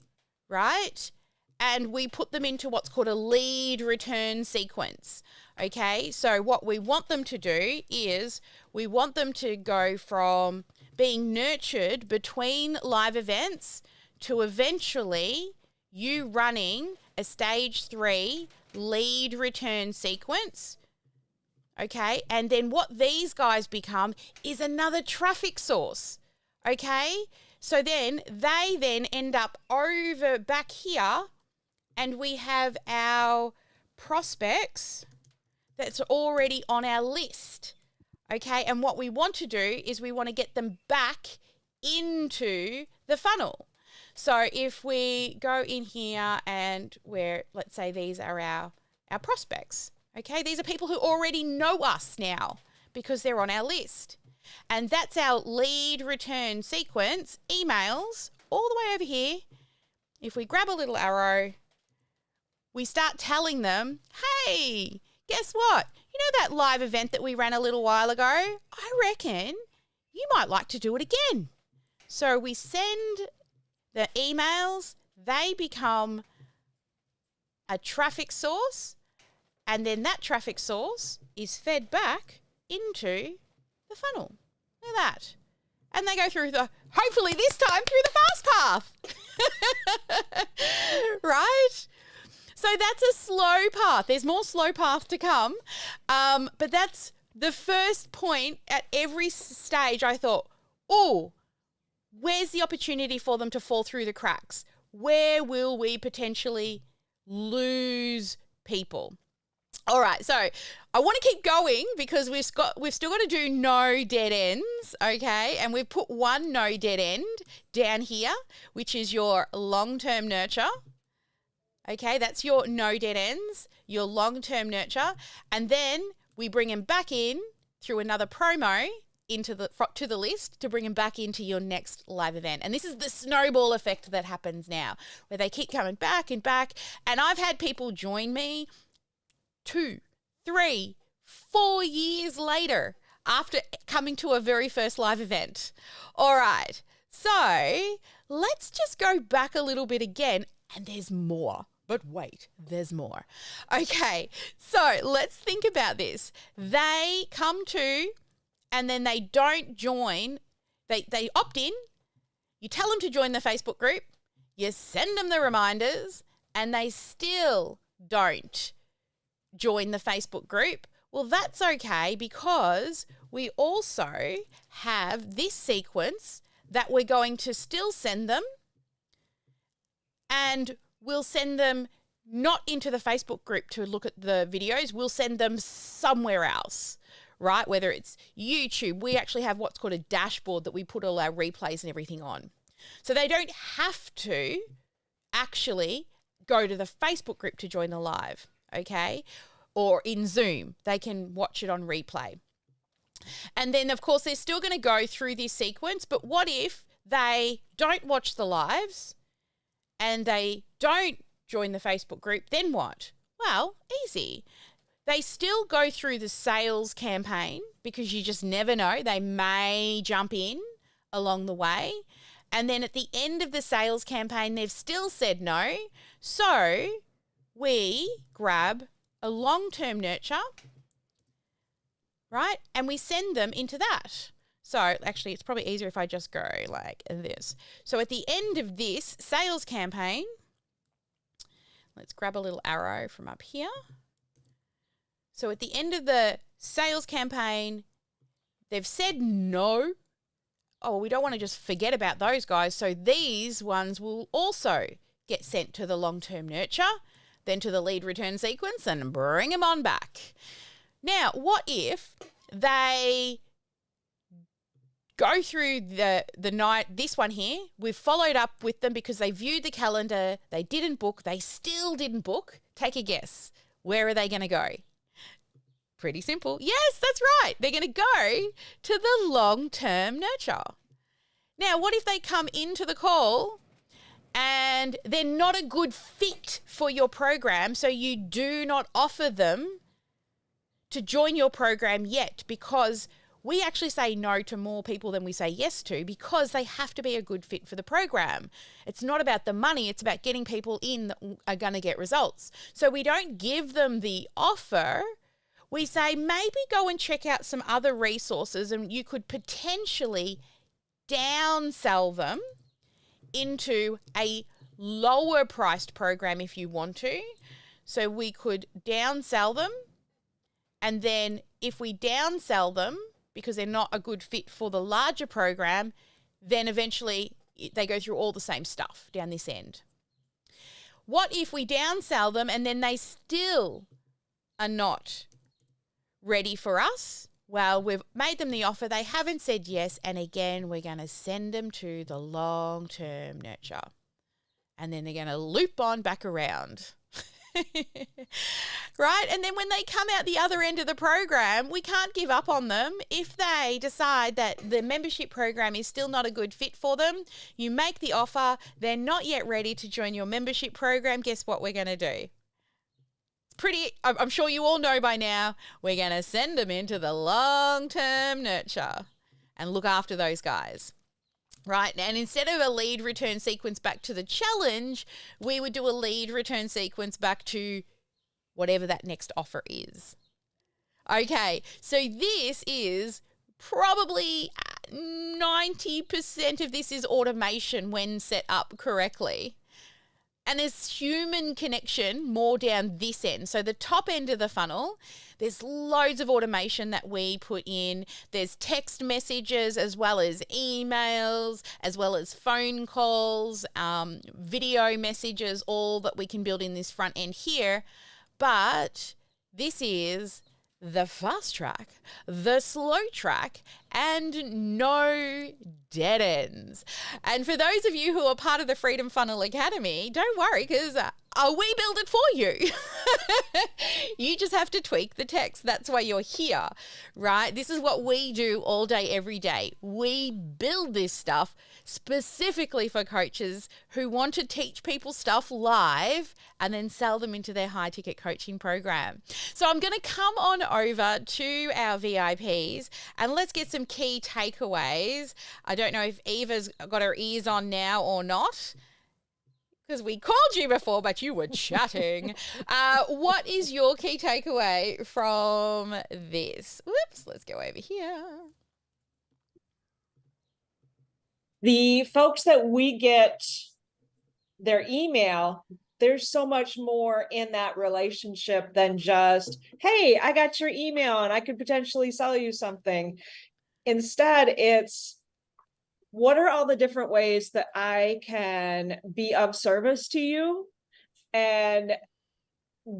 right? And we put them into what's called a lead return sequence. Okay, so what we want them to do is we want them to go from being nurtured between live events to eventually you running a stage 3 lead return sequence. Okay, and then what these guys become is another traffic source. Okay, so then they then end up over back here and we have our prospects that's already on our list. Okay, and what we want to do is we want to get them back into the funnel. So if we go in here and let's say these are our prospects. Okay, these are people who already know us now because they're on our list. And that's our lead return sequence, emails, all the way over here. If we grab a little arrow, we start telling them, hey, guess what? You know that live event that we ran a little while ago? I reckon you might like to do it again. So we send the emails, they become a traffic source, and then that traffic source is fed back into the funnel. Look at that. And they go through hopefully this time through the fast path. Right? So that's a slow path. There's more slow path to come. But that's the first point at every stage. I thought, oh, where's the opportunity for them to fall through the cracks? Where will we potentially lose people? All right, so I want to keep going because we've still got to do no dead ends, okay? And we've put one no dead end down here, which is your long-term nurture. Okay, that's your no dead ends, your long-term nurture, and then we bring them back in through another promo to the list to bring them back into your next live event. And this is the snowball effect that happens now, where they keep coming back and back. And I've had people join me 2, 3, 4 years later after coming to a very first live event. All right, so let's just go back a little bit again, and there's more. But wait, there's more. Okay, so let's think about this. They come to, and then they don't join. They opt in. You tell them to join the Facebook group. You send them the reminders, and they still don't join the Facebook group. Well, that's okay because we also have this sequence that we're going to still send them, and we'll send them not into the Facebook group to look at the videos. We'll send them somewhere else, right? Whether it's YouTube, we actually have what's called a dashboard that we put all our replays and everything on. So they don't have to actually go to the Facebook group to join the live, okay? Or in Zoom, they can watch it on replay. And then, of course, they're still going to go through this sequence, but what if they don't watch the lives and they don't join the Facebook group? Then what? Well, easy. They still go through the sales campaign because you just never know. They may jump in along the way. And then at the end of the sales campaign, they've still said no. So we grab a long-term nurture, right? And we send them into that. So actually, it's probably easier if I just go like this. So at the end of this sales campaign, let's grab a little arrow from up here. So at the end of the sales campaign, they've said no. Oh, we don't want to just forget about those guys. So these ones will also get sent to the long-term nurture, then to the lead return sequence, and bring them on back. Now, what if they go through the night, this one here, we've followed up with them because they viewed the calendar, they didn't book, they still didn't book. Take a guess. Where are they going to go? Pretty simple. Yes, that's right. They're going to go to the long-term nurture. Now, what if they come into the call and they're not a good fit for your program, so you do not offer them to join your program yet, because we actually say no to more people than we say yes to, because they have to be a good fit for the program. It's not about the money, it's about getting people in that are going to get results. So we don't give them the offer. We say maybe go and check out some other resources, and you could potentially downsell them into a lower priced program if you want to. So we could downsell them, and then if we downsell them because they're not a good fit for the larger program, then eventually they go through all the same stuff down this end. What if we downsell them and then they still are not ready for us? Well, we've made them the offer, they haven't said yes, and again, we're going to send them to the long-term nurture. And then they're going to loop on back around. Right? And then when they come out the other end of the program, we can't give up on them. If they decide that the membership program is still not a good fit for them, you make the offer, they're not yet ready to join your membership program, guess what we're going to do? I'm sure you all know by now, we're going to send them into the long-term nurture and look after those guys. Right? And instead of a lead return sequence back to the challenge, we would do a lead return sequence back to whatever that next offer is. Okay, so this is probably 90% of this is automation when set up correctly. And there's human connection more down this end. So the top end of the funnel, there's loads of automation that we put in. There's text messages as well as emails, as well as phone calls, video messages, all that we can build in this front end here. But this is the fast track, the slow track, and no dead ends. And for those of you who are part of the Freedom Funnel Academy, don't worry, because we build it for you. You just have to tweak the text. That's why you're here, right? This is what we do all day, every day. We build this stuff specifically for coaches who want to teach people stuff live and then sell them into their high ticket coaching program. So I'm going to come on over to our VIPs and let's get some key takeaways. I don't know if Eva's got her ears on now or not, because we called you before, but you were chatting. What is your key takeaway from this? Whoops, let's go over here. The folks that we get their email, there's so much more in that relationship than just, hey, I got your email and I could potentially sell you something. Instead, it's, what are all the different ways that I can be of service to you and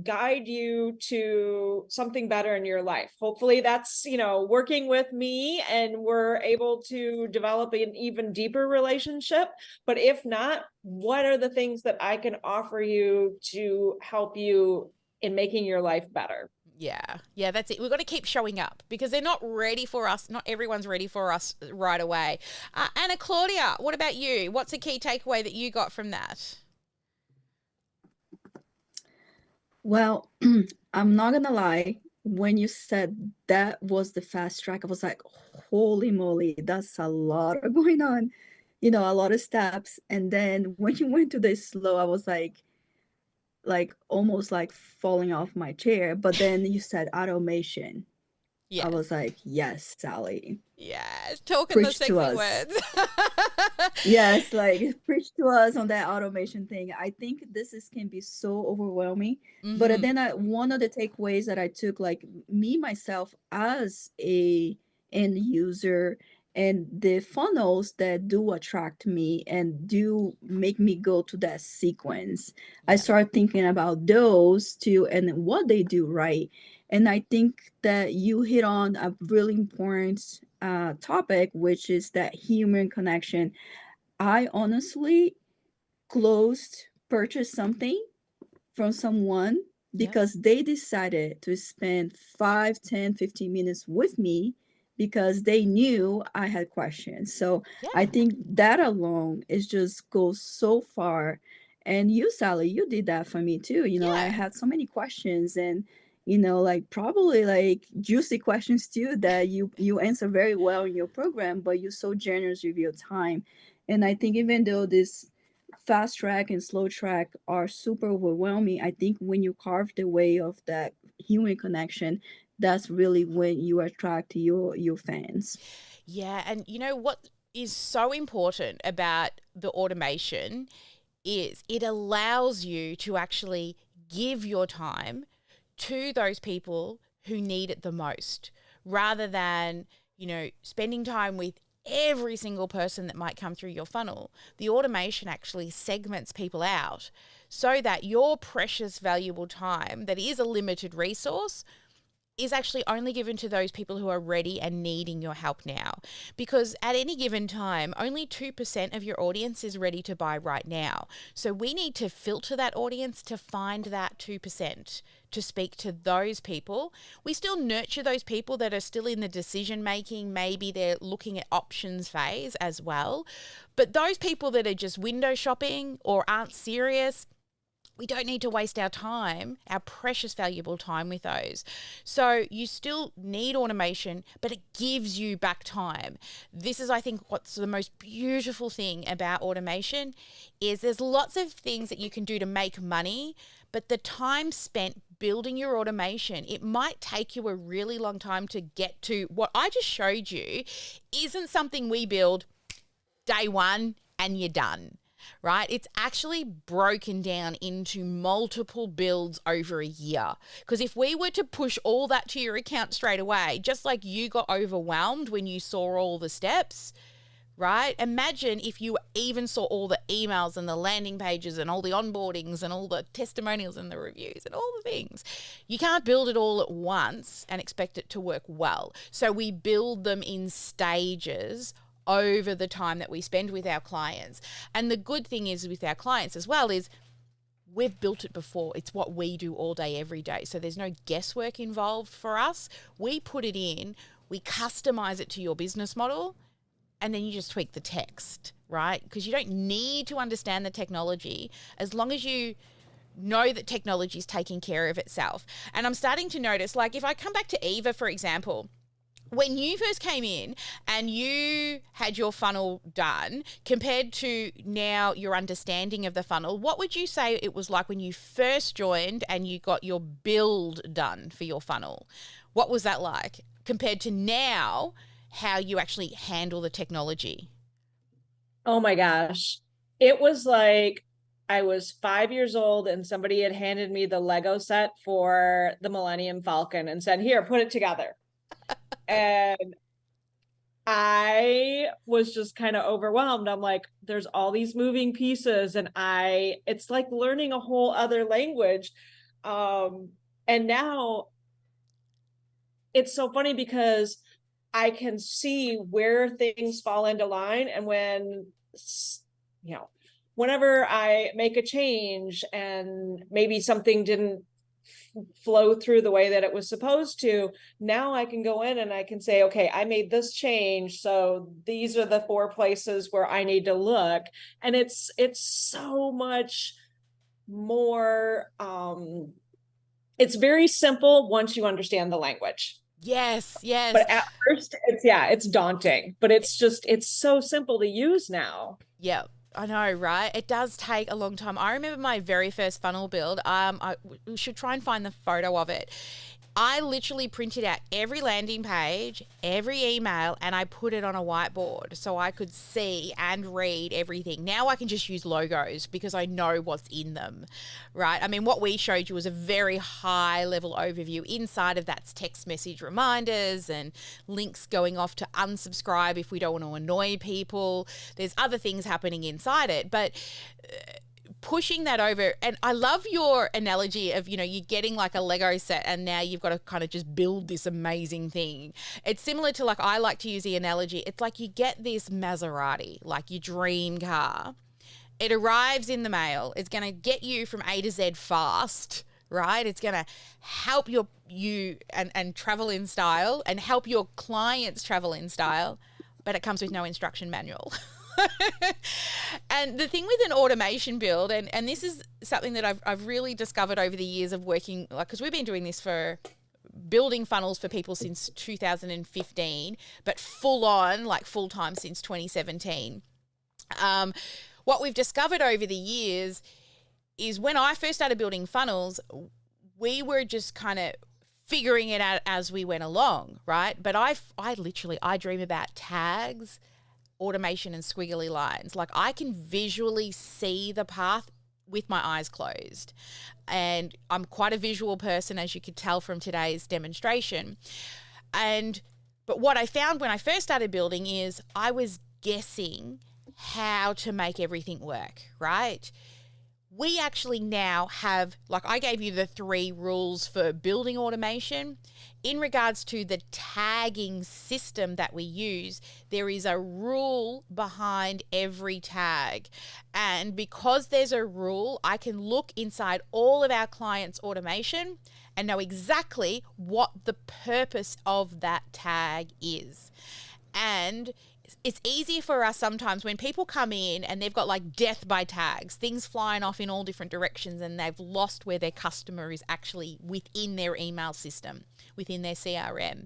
guide you to something better in your life? Hopefully that's, working with me and we're able to develop an even deeper relationship. But if not, what are the things that I can offer you to help you in making your life better? Yeah, that's it. We've got to keep showing up because they're not ready for us. Not everyone's ready for us right away. Anna Claudia, what about you? What's a key takeaway that you got from that? Well, I'm not gonna lie. When you said that was the fast track, I was like, holy moly, that's a lot of going on, a lot of steps. And then when you went to the slow, I was like almost like falling off my chair. But then you said automation. Yeah. I was like, yes, Sally. Yes, talking the Preach to sexy us. words. Yes, like preach to us on that automation thing. I think can be so overwhelming. But then one of the takeaways that I took, like me myself as a end user, and the funnels that do attract me and do make me go to that sequence, I start thinking about those too and what they do right. And I think that you hit on a really important topic, which is that human connection. I honestly purchased something from someone because they decided to spend 5, 10, 15 minutes with me because they knew I had questions. So I think that alone is just goes so far. And you, Sally, you did that for me too. I had so many questions, and like probably like juicy questions too that you answer very well in your program, but you're so generous with your time. And I think even though this fast track and slow track are super overwhelming, I think when you carve the way of that human connection, that's really when you attract your fans. Yeah, and you know what is so important about the automation is it allows you to actually give your time to those people who need it the most, rather than, spending time with every single person that might come through your funnel. The automation actually segments people out so that your precious, valuable time, that is a limited resource, is actually only given to those people who are ready and needing your help now. Because at any given time, only 2% of your audience is ready to buy right now. So we need to filter that audience to find that 2%, to speak to those people. We still nurture those people that are still in the decision making. Maybe they're looking at options phase as well. But those people that are just window shopping or aren't serious, we don't need to waste our time, our precious, valuable time with those. So you still need automation, but it gives you back time. This is, I think, what's the most beautiful thing about automation is there's lots of things that you can do to make money, but the time spent building your automation, it might take you a really long time to get to what I just showed you isn't something we build day one and you're done. Right? It's actually broken down into multiple builds over a year. Because if we were to push all that to your account straight away, just like you got overwhelmed when you saw all the steps, right? Imagine if you even saw all the emails and the landing pages and all the onboardings and all the testimonials and the reviews and all the things. You can't build it all at once and expect it to work well. So we build them in stages over the time that we spend with our clients. And the good thing is with our clients as well is we've built it before. It's what we do all day, every day. So there's no guesswork involved for us. We put it in, we customize it to your business model, and then you just tweak the text, right? Because you don't need to understand the technology as long as you know that technology is taking care of itself. And I'm starting to notice, like if I come back to Eva, for example, when you first came in and you had your funnel done compared to now your understanding of the funnel, what would you say it was like when you first joined and you got your build done for your funnel? What was that like compared to now, how you actually handle the technology? Oh my gosh. It was like I was 5 years old and somebody had handed me the Lego set for the Millennium Falcon and said, here, put it together. And I was just kind of overwhelmed. I'm like, there's all these moving pieces and it's like learning a whole other language. And now it's so funny because I can see where things fall into line. And whenever I make a change and maybe something didn't flow through the way that it was supposed to, now I can go in and I can say, okay, I made this change, so these are the 4 places where I need to look. And it's so much more it's very simple once you understand the language. Yes. But at first it's daunting, but it's so simple to use now. Yeah. I know, right? It does take a long time. I remember my very first funnel build. We should try and find the photo of it. I literally printed out every landing page, every email, and I put it on a whiteboard so I could see and read everything. Now I can just use logos because I know what's in them, right? I mean, what we showed you was a very high level overview. Inside of that's text message reminders and links going off to unsubscribe if we don't want to annoy people. There's other things happening inside it, but pushing that over. And I love your analogy of, you know, you're getting like a Lego set and now you've got to kind of just build this amazing thing. It's similar to, like, I like to use the analogy. It's like you get this Maserati, like your dream car. It arrives in the mail. It's going to get you from A to Z fast, right? It's going to help you and travel in style and help your clients travel in style, but it comes with no instruction manual. And the thing with an automation build, and this is something that I've really discovered over the years of working, like, because we've been doing this for building funnels for people since 2015, but full on, like full time since 2017. What we've discovered over the years is when I first started building funnels, we were just kind of figuring it out as we went along, right? But I dream about tags, automation, and squiggly lines. Like, I can visually see the path with my eyes closed. And I'm quite a visual person, as you could tell from today's demonstration. But what I found when I first started building is I was guessing how to make everything work, right? We actually now have, like, I gave you the 3 rules for building automation. In regards to the tagging system that we use, there is a rule behind every tag. And because there's a rule, I can look inside all of our clients' automation and know exactly what the purpose of that tag is. And it's easy for us sometimes when people come in and they've got like death by tags, things flying off in all different directions, and they've lost where their customer is actually within their email system, within their CRM.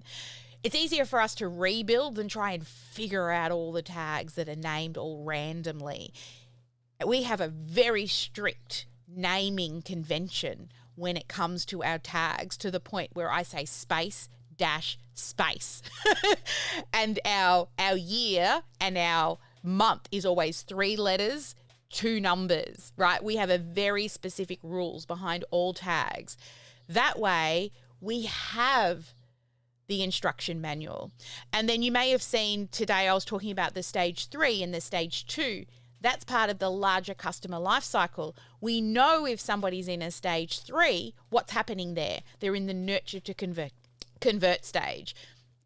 It's easier for us to rebuild than try and figure out all the tags that are named all randomly. We have a very strict naming convention when it comes to our tags, to the point where I say space dash space. And our year and our month is always 3 letters, 2 numbers, right? We have a very specific rules behind all tags. That way we have the instruction manual. And then you may have seen today I was talking about the stage 3 and the stage 2. That's part of the larger customer life cycle. We know if somebody's in a stage 3, what's happening there. They're in the nurture to convert stage.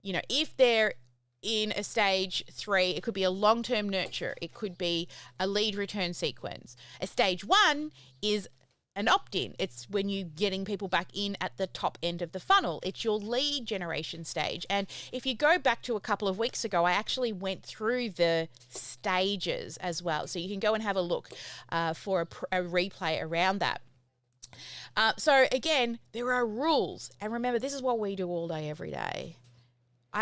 You know, if they're in a stage 3, it could be a long-term nurture. It could be a lead return sequence. A stage 1 is an opt-in. It's when you're getting people back in at the top end of the funnel. It's your lead generation stage. And if you go back to a couple of weeks ago, I actually went through the stages as well. So you can go and have a look for a replay around that. So again, there are rules. And remember, this is what we do all day, every day.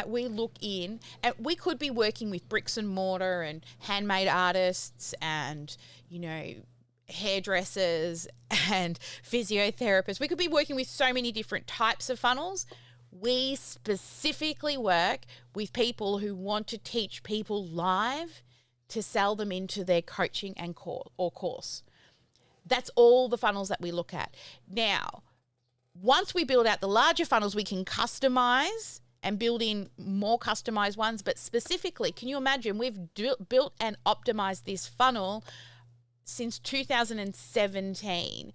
We look in, and we could be working with bricks and mortar and handmade artists and, you know, hairdressers and physiotherapists. We could be working with so many different types of funnels. We specifically work with people who want to teach people live to sell them into their coaching and course. That's all the funnels that we look at. Now, once we build out the larger funnels, we can customize and build in more customized ones. But specifically, can you imagine, we've built and optimized this funnel since 2017.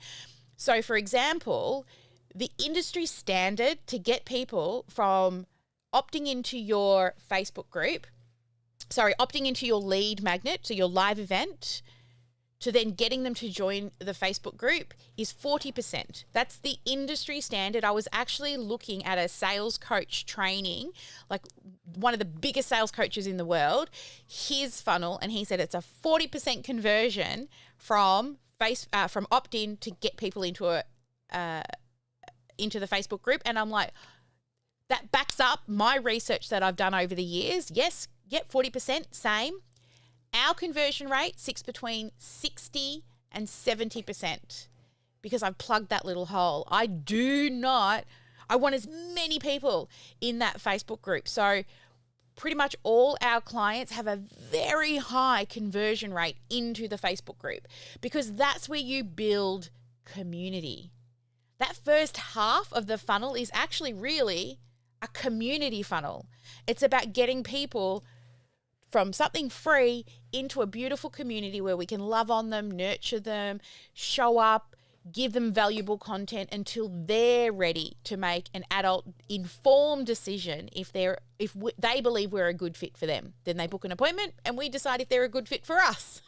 So for example, the industry standard to get people from opting into your Facebook group, opting into your lead magnet, so your live event, to then getting them to join the Facebook group is 40%. That's the industry standard. I was actually looking at a sales coach training, like one of the biggest sales coaches in the world, his funnel, and he said it's a 40% conversion from opt-in to get people into the Facebook group. And I'm like, that backs up my research that I've done over the years. Yes, 40%, same. Our conversion rate sits between 60 and 70% because I've plugged that little hole. I want as many people in that Facebook group. So pretty much all our clients have a very high conversion rate into the Facebook group because that's where you build community. That first half of the funnel is actually really a community funnel. It's about getting people from something free into a beautiful community where we can love on them, nurture them, show up, give them valuable content until they're ready to make an adult informed decision. If they believe we're a good fit for them, then they book an appointment and we decide if they're a good fit for us.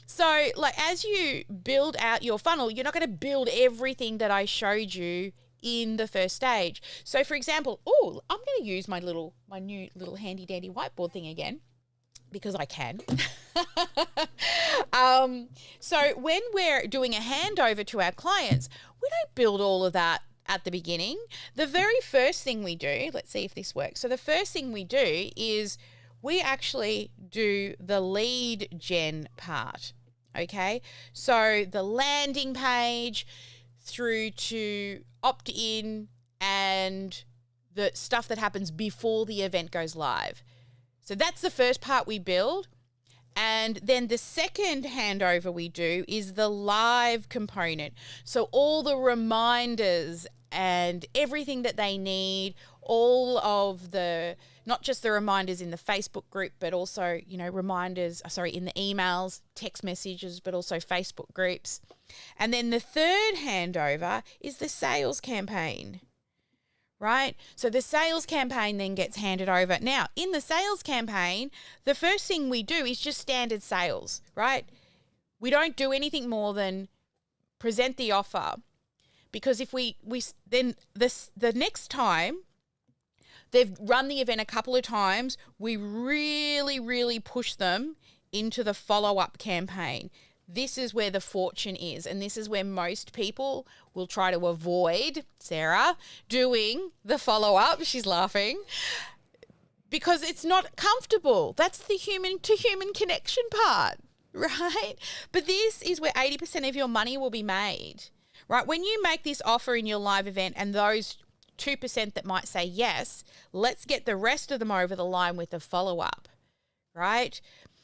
So like as you build out your funnel, you're not going to build everything that I showed you in the first stage. So for example, I'm going to use my new little handy dandy whiteboard thing again, because I can. So when we're doing a handover to our clients, we don't build all of that at the beginning. The very first thing we do, let's see if this works. So the first thing we do is we actually do the lead gen part. Okay. So the landing page through to opt in and the stuff that happens before the event goes live. So that's the first part we build. And then the second handover we do is the live component. So all the reminders and everything that they need, all of the, not just the reminders in the Facebook group, but also, reminders, in the emails, text messages, but also Facebook groups. And then the third handover is the sales campaign. Right? So the sales campaign then gets handed over. Now, in the sales campaign, the first thing we do is just standard sales, right? We don't do anything more than present the offer, because if we then the next time they've run the event a couple of times, we really, really push them into the follow-up campaign. This is where the fortune is, and this is where most people will try to avoid, Sarah, doing the follow-up. She's laughing. Because it's not comfortable. That's the human-to-human connection part, right? But this is where 80% of your money will be made, right? When you make this offer in your live event and those 2% that might say yes, let's get the rest of them over the line with the follow-up, right?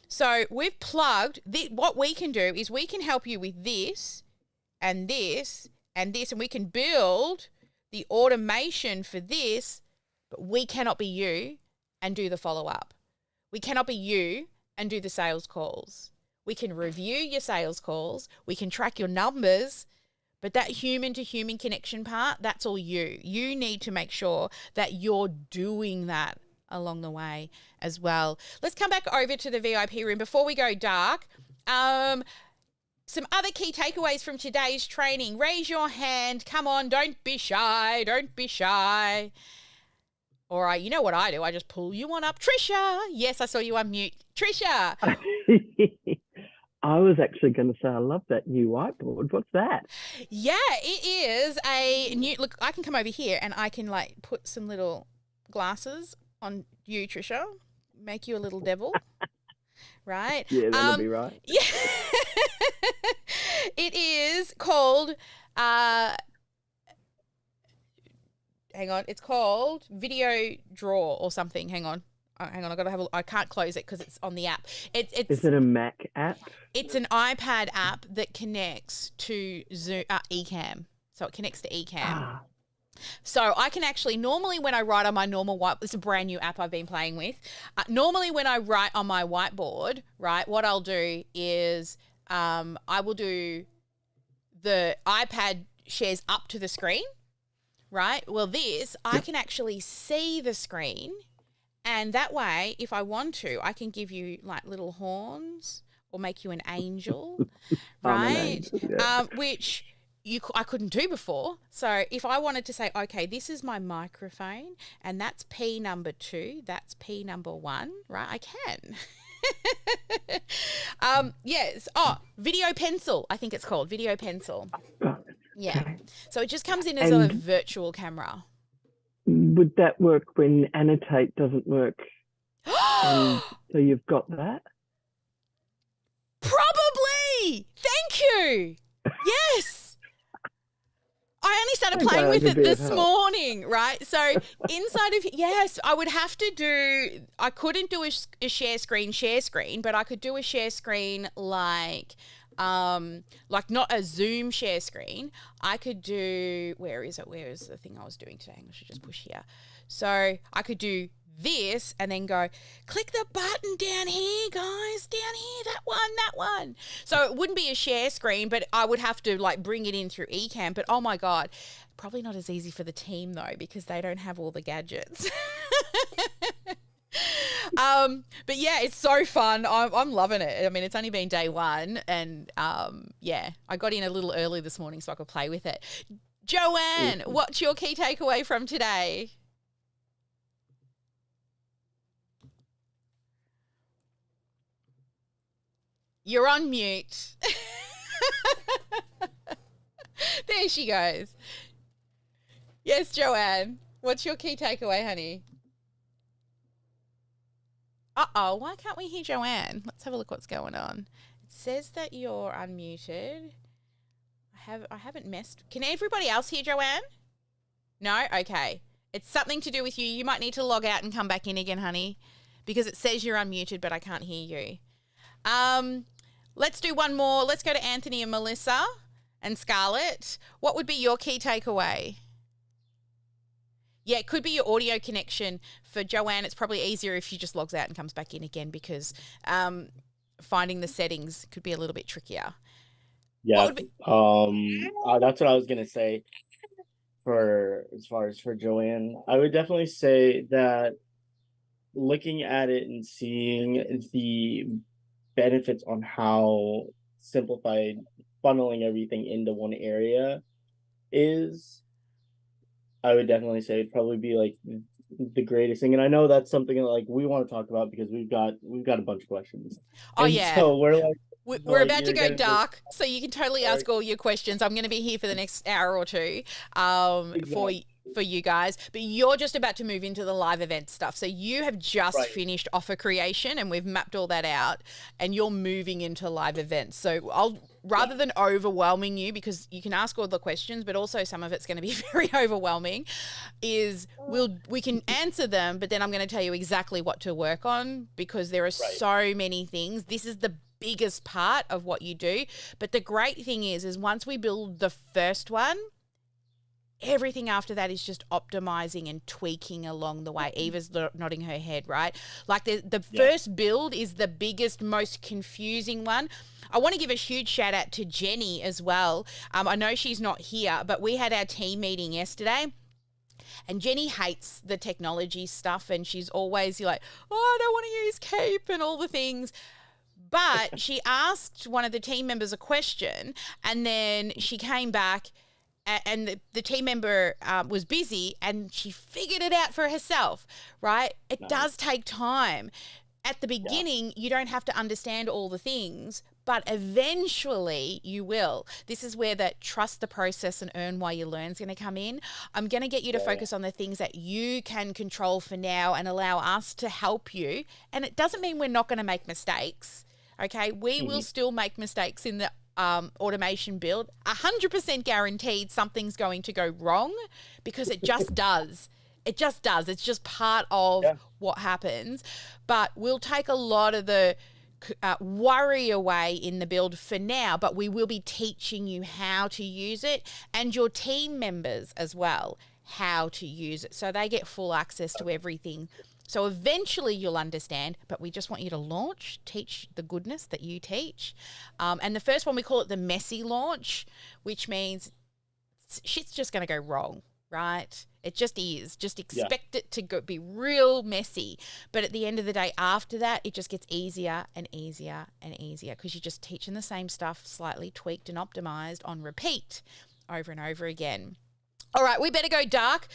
So we've plugged, what we can do is we can help you with this and this and this, and we can build the automation for this, but we cannot be you and do the follow-up. We cannot be you and do the sales calls. We can review your sales calls. We can track your numbers, but that human-to-human connection part, that's all you. You need to make sure that you're doing that along the way as well. Let's come back over to the VIP room before we go dark. Some other key takeaways from today's training. Raise your hand. Come on, don't be shy. Don't be shy. All right, you know what I do? I just pull you on up. Trisha. Yes, I saw you unmute. Trisha. I was actually going to say, I love that new whiteboard. What's that? Yeah, it is a new, look, I can come over here and I can put some little glasses on you, Trisha, make you a little devil, right? Yeah, that'll be right. Yeah. It is called, hang on, it's called Video Draw or something. Hang on, I've got to have I can't close it because it's on the app. Is it a Mac app? It's an iPad app that connects to Zoom, Ecamm. So it connects to Ecamm. So I can actually, normally when I write on my normal whiteboard, it's a brand new app I've been playing with. Normally when I write on my whiteboard, right, what I'll do is I will do the iPad shares up to the screen, right? Well, I can actually see the screen, and that way, if I want to, I can give you little horns or make you an angel, right? Which I couldn't do before. So if I wanted to say, okay, this is my microphone and that's P number 2, that's P number 1, right? I can. Yes. Oh, Video Pencil. I think it's called Video Pencil. Yeah. So it just comes in as a virtual camera. Would that work when Annotate doesn't work? So you've got that? Probably. Thank you. Yes. I only started playing with it this morning, right? So inside of, yes, I would have to do, I couldn't do a share screen, but I could do a share screen like not a Zoom share screen. I could do, where is it? Where is the thing I was doing today? I should just push here. So I could do this and then go, click the button down here, guys, down here, that one. So it wouldn't be a share screen, but I would have to like bring it in through Ecamm. But oh my God, probably not as easy for the team though, because they don't have all the gadgets. But yeah, it's so fun. I'm loving it. I mean, it's only been day one, and yeah, I got in a little early this morning so I could play with it. Joanne, what's your key takeaway from today? You're on mute. There she goes. Yes, Joanne, what's your key takeaway, honey? Uh-oh, why can't we hear Joanne? Let's have a look what's going on. It says that you're unmuted. I haven't messed. Can everybody else hear Joanne? No? Okay. It's something to do with you. You might need to log out and come back in again, honey, because it says you're unmuted, but I can't hear you. Let's do one more. Let's go to Anthony and Melissa and Scarlett. What would be your key takeaway? Yeah, it could be your audio connection. For Joanne, it's probably easier if she just logs out and comes back in again, because finding the settings could be a little bit trickier. Yeah, that's what I was gonna say. As far as for Joanne, I would definitely say that looking at it and seeing the benefits on how simplified funneling everything into one area is, I would definitely say it'd probably be like the greatest thing. And I know that's something that like we want to talk about because we've got a bunch of questions. Oh, and yeah. So we're like, we're about to go dark, so you can totally ask all your questions. I'm going to be here for the next hour or two for you guys. But you're just about to move into the live event stuff. So you have just finished offer creation, and we've mapped all that out, and you're moving into live events. So rather than overwhelming you, because you can ask all the questions, but also some of it's going to be very overwhelming, we can answer them, but then I'm going to tell you exactly what to work on, because there are so many things. This is the biggest part of what you do. But the great thing is once we build the first one, everything after that is just optimizing and tweaking along the way. Eva's nodding her head, right? Like the first build is the biggest, most confusing one. I want to give a huge shout out to Jenny as well. I know she's not here, but we had our team meeting yesterday. And Jenny hates the technology stuff, and she's always like, oh, I don't want to use Cape and all the things. But she asked one of the team members a question, and then she came back, and the team member was busy, and she figured it out for herself, right? It does take time. At the beginning, you don't have to understand all the things, but eventually you will. This is where that trust the process and earn while you learn is going to come in. I'm going to get you to focus on the things that you can control for now and allow us to help you. And it doesn't mean we're not going to make mistakes, okay? We will still make mistakes in the automation build. 100% guaranteed something's going to go wrong, because it just does. It just does. It's just part of what happens. But we'll take a lot of the worry away in the build for now, but we will be teaching you how to use it, and your team members as well how to use it, so they get full access to everything. So eventually you'll understand, but we just want you to launch, teach the goodness that you teach. And the first one, we call it the messy launch, which means shit's just going to go wrong, right? It just is. Just expect it to be real messy. But at the end of the day, after that, it just gets easier and easier and easier, because you're just teaching the same stuff, slightly tweaked and optimized on repeat over and over again. All right, we better go dark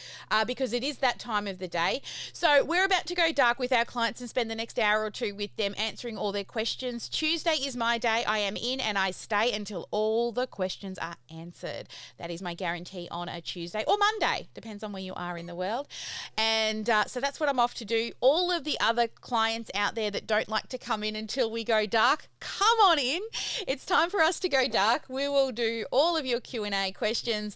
because it is that time of the day. So we're about to go dark with our clients and spend the next hour or two with them answering all their questions. Tuesday is my day. I am in and I stay until all the questions are answered. That is my guarantee on a Tuesday or Monday, depends on where you are in the world. And so that's what I'm off to do. All of the other clients out there that don't like to come in until we go dark, come on in. It's time for us to go dark. We will do all of your Q&A questions.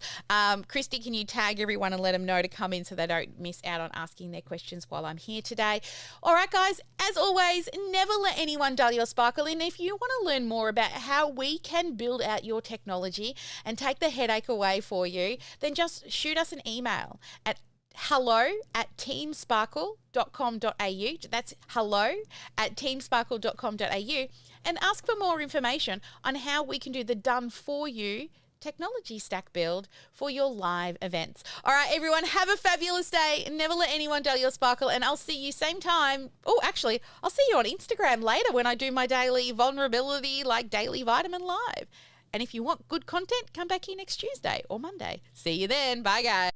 Christy, can you tag everyone and let them know to come in so they don't miss out on asking their questions while I'm here today? All right, guys, as always, never let anyone dull your sparkle. And if you want to learn more about how we can build out your technology and take the headache away for you, then just shoot us an email at hello@teamsparkle.com.au. That's hello@teamsparkle.com.au, and ask for more information on how we can do the done for you technology stack build for your live events. All right, everyone, have a fabulous day. Never let anyone dull your sparkle, and I'll see you same time. Oh, actually, I'll see you on Instagram later when I do my daily vulnerability, like daily vitamin live. And if you want good content, come back here next Tuesday or Monday. See you then. Bye, guys.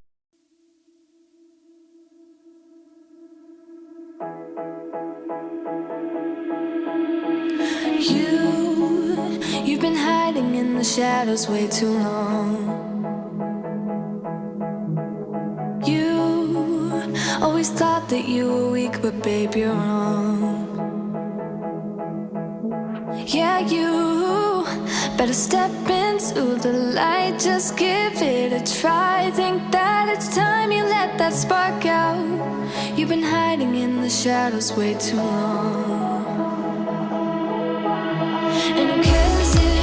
You've been hiding in the shadows way too long. You always thought that you were weak, but babe, you're wrong. Yeah, you better step into the light, just give it a try. Think that it's time you let that spark out. You've been hiding in the shadows way too long. And who cares if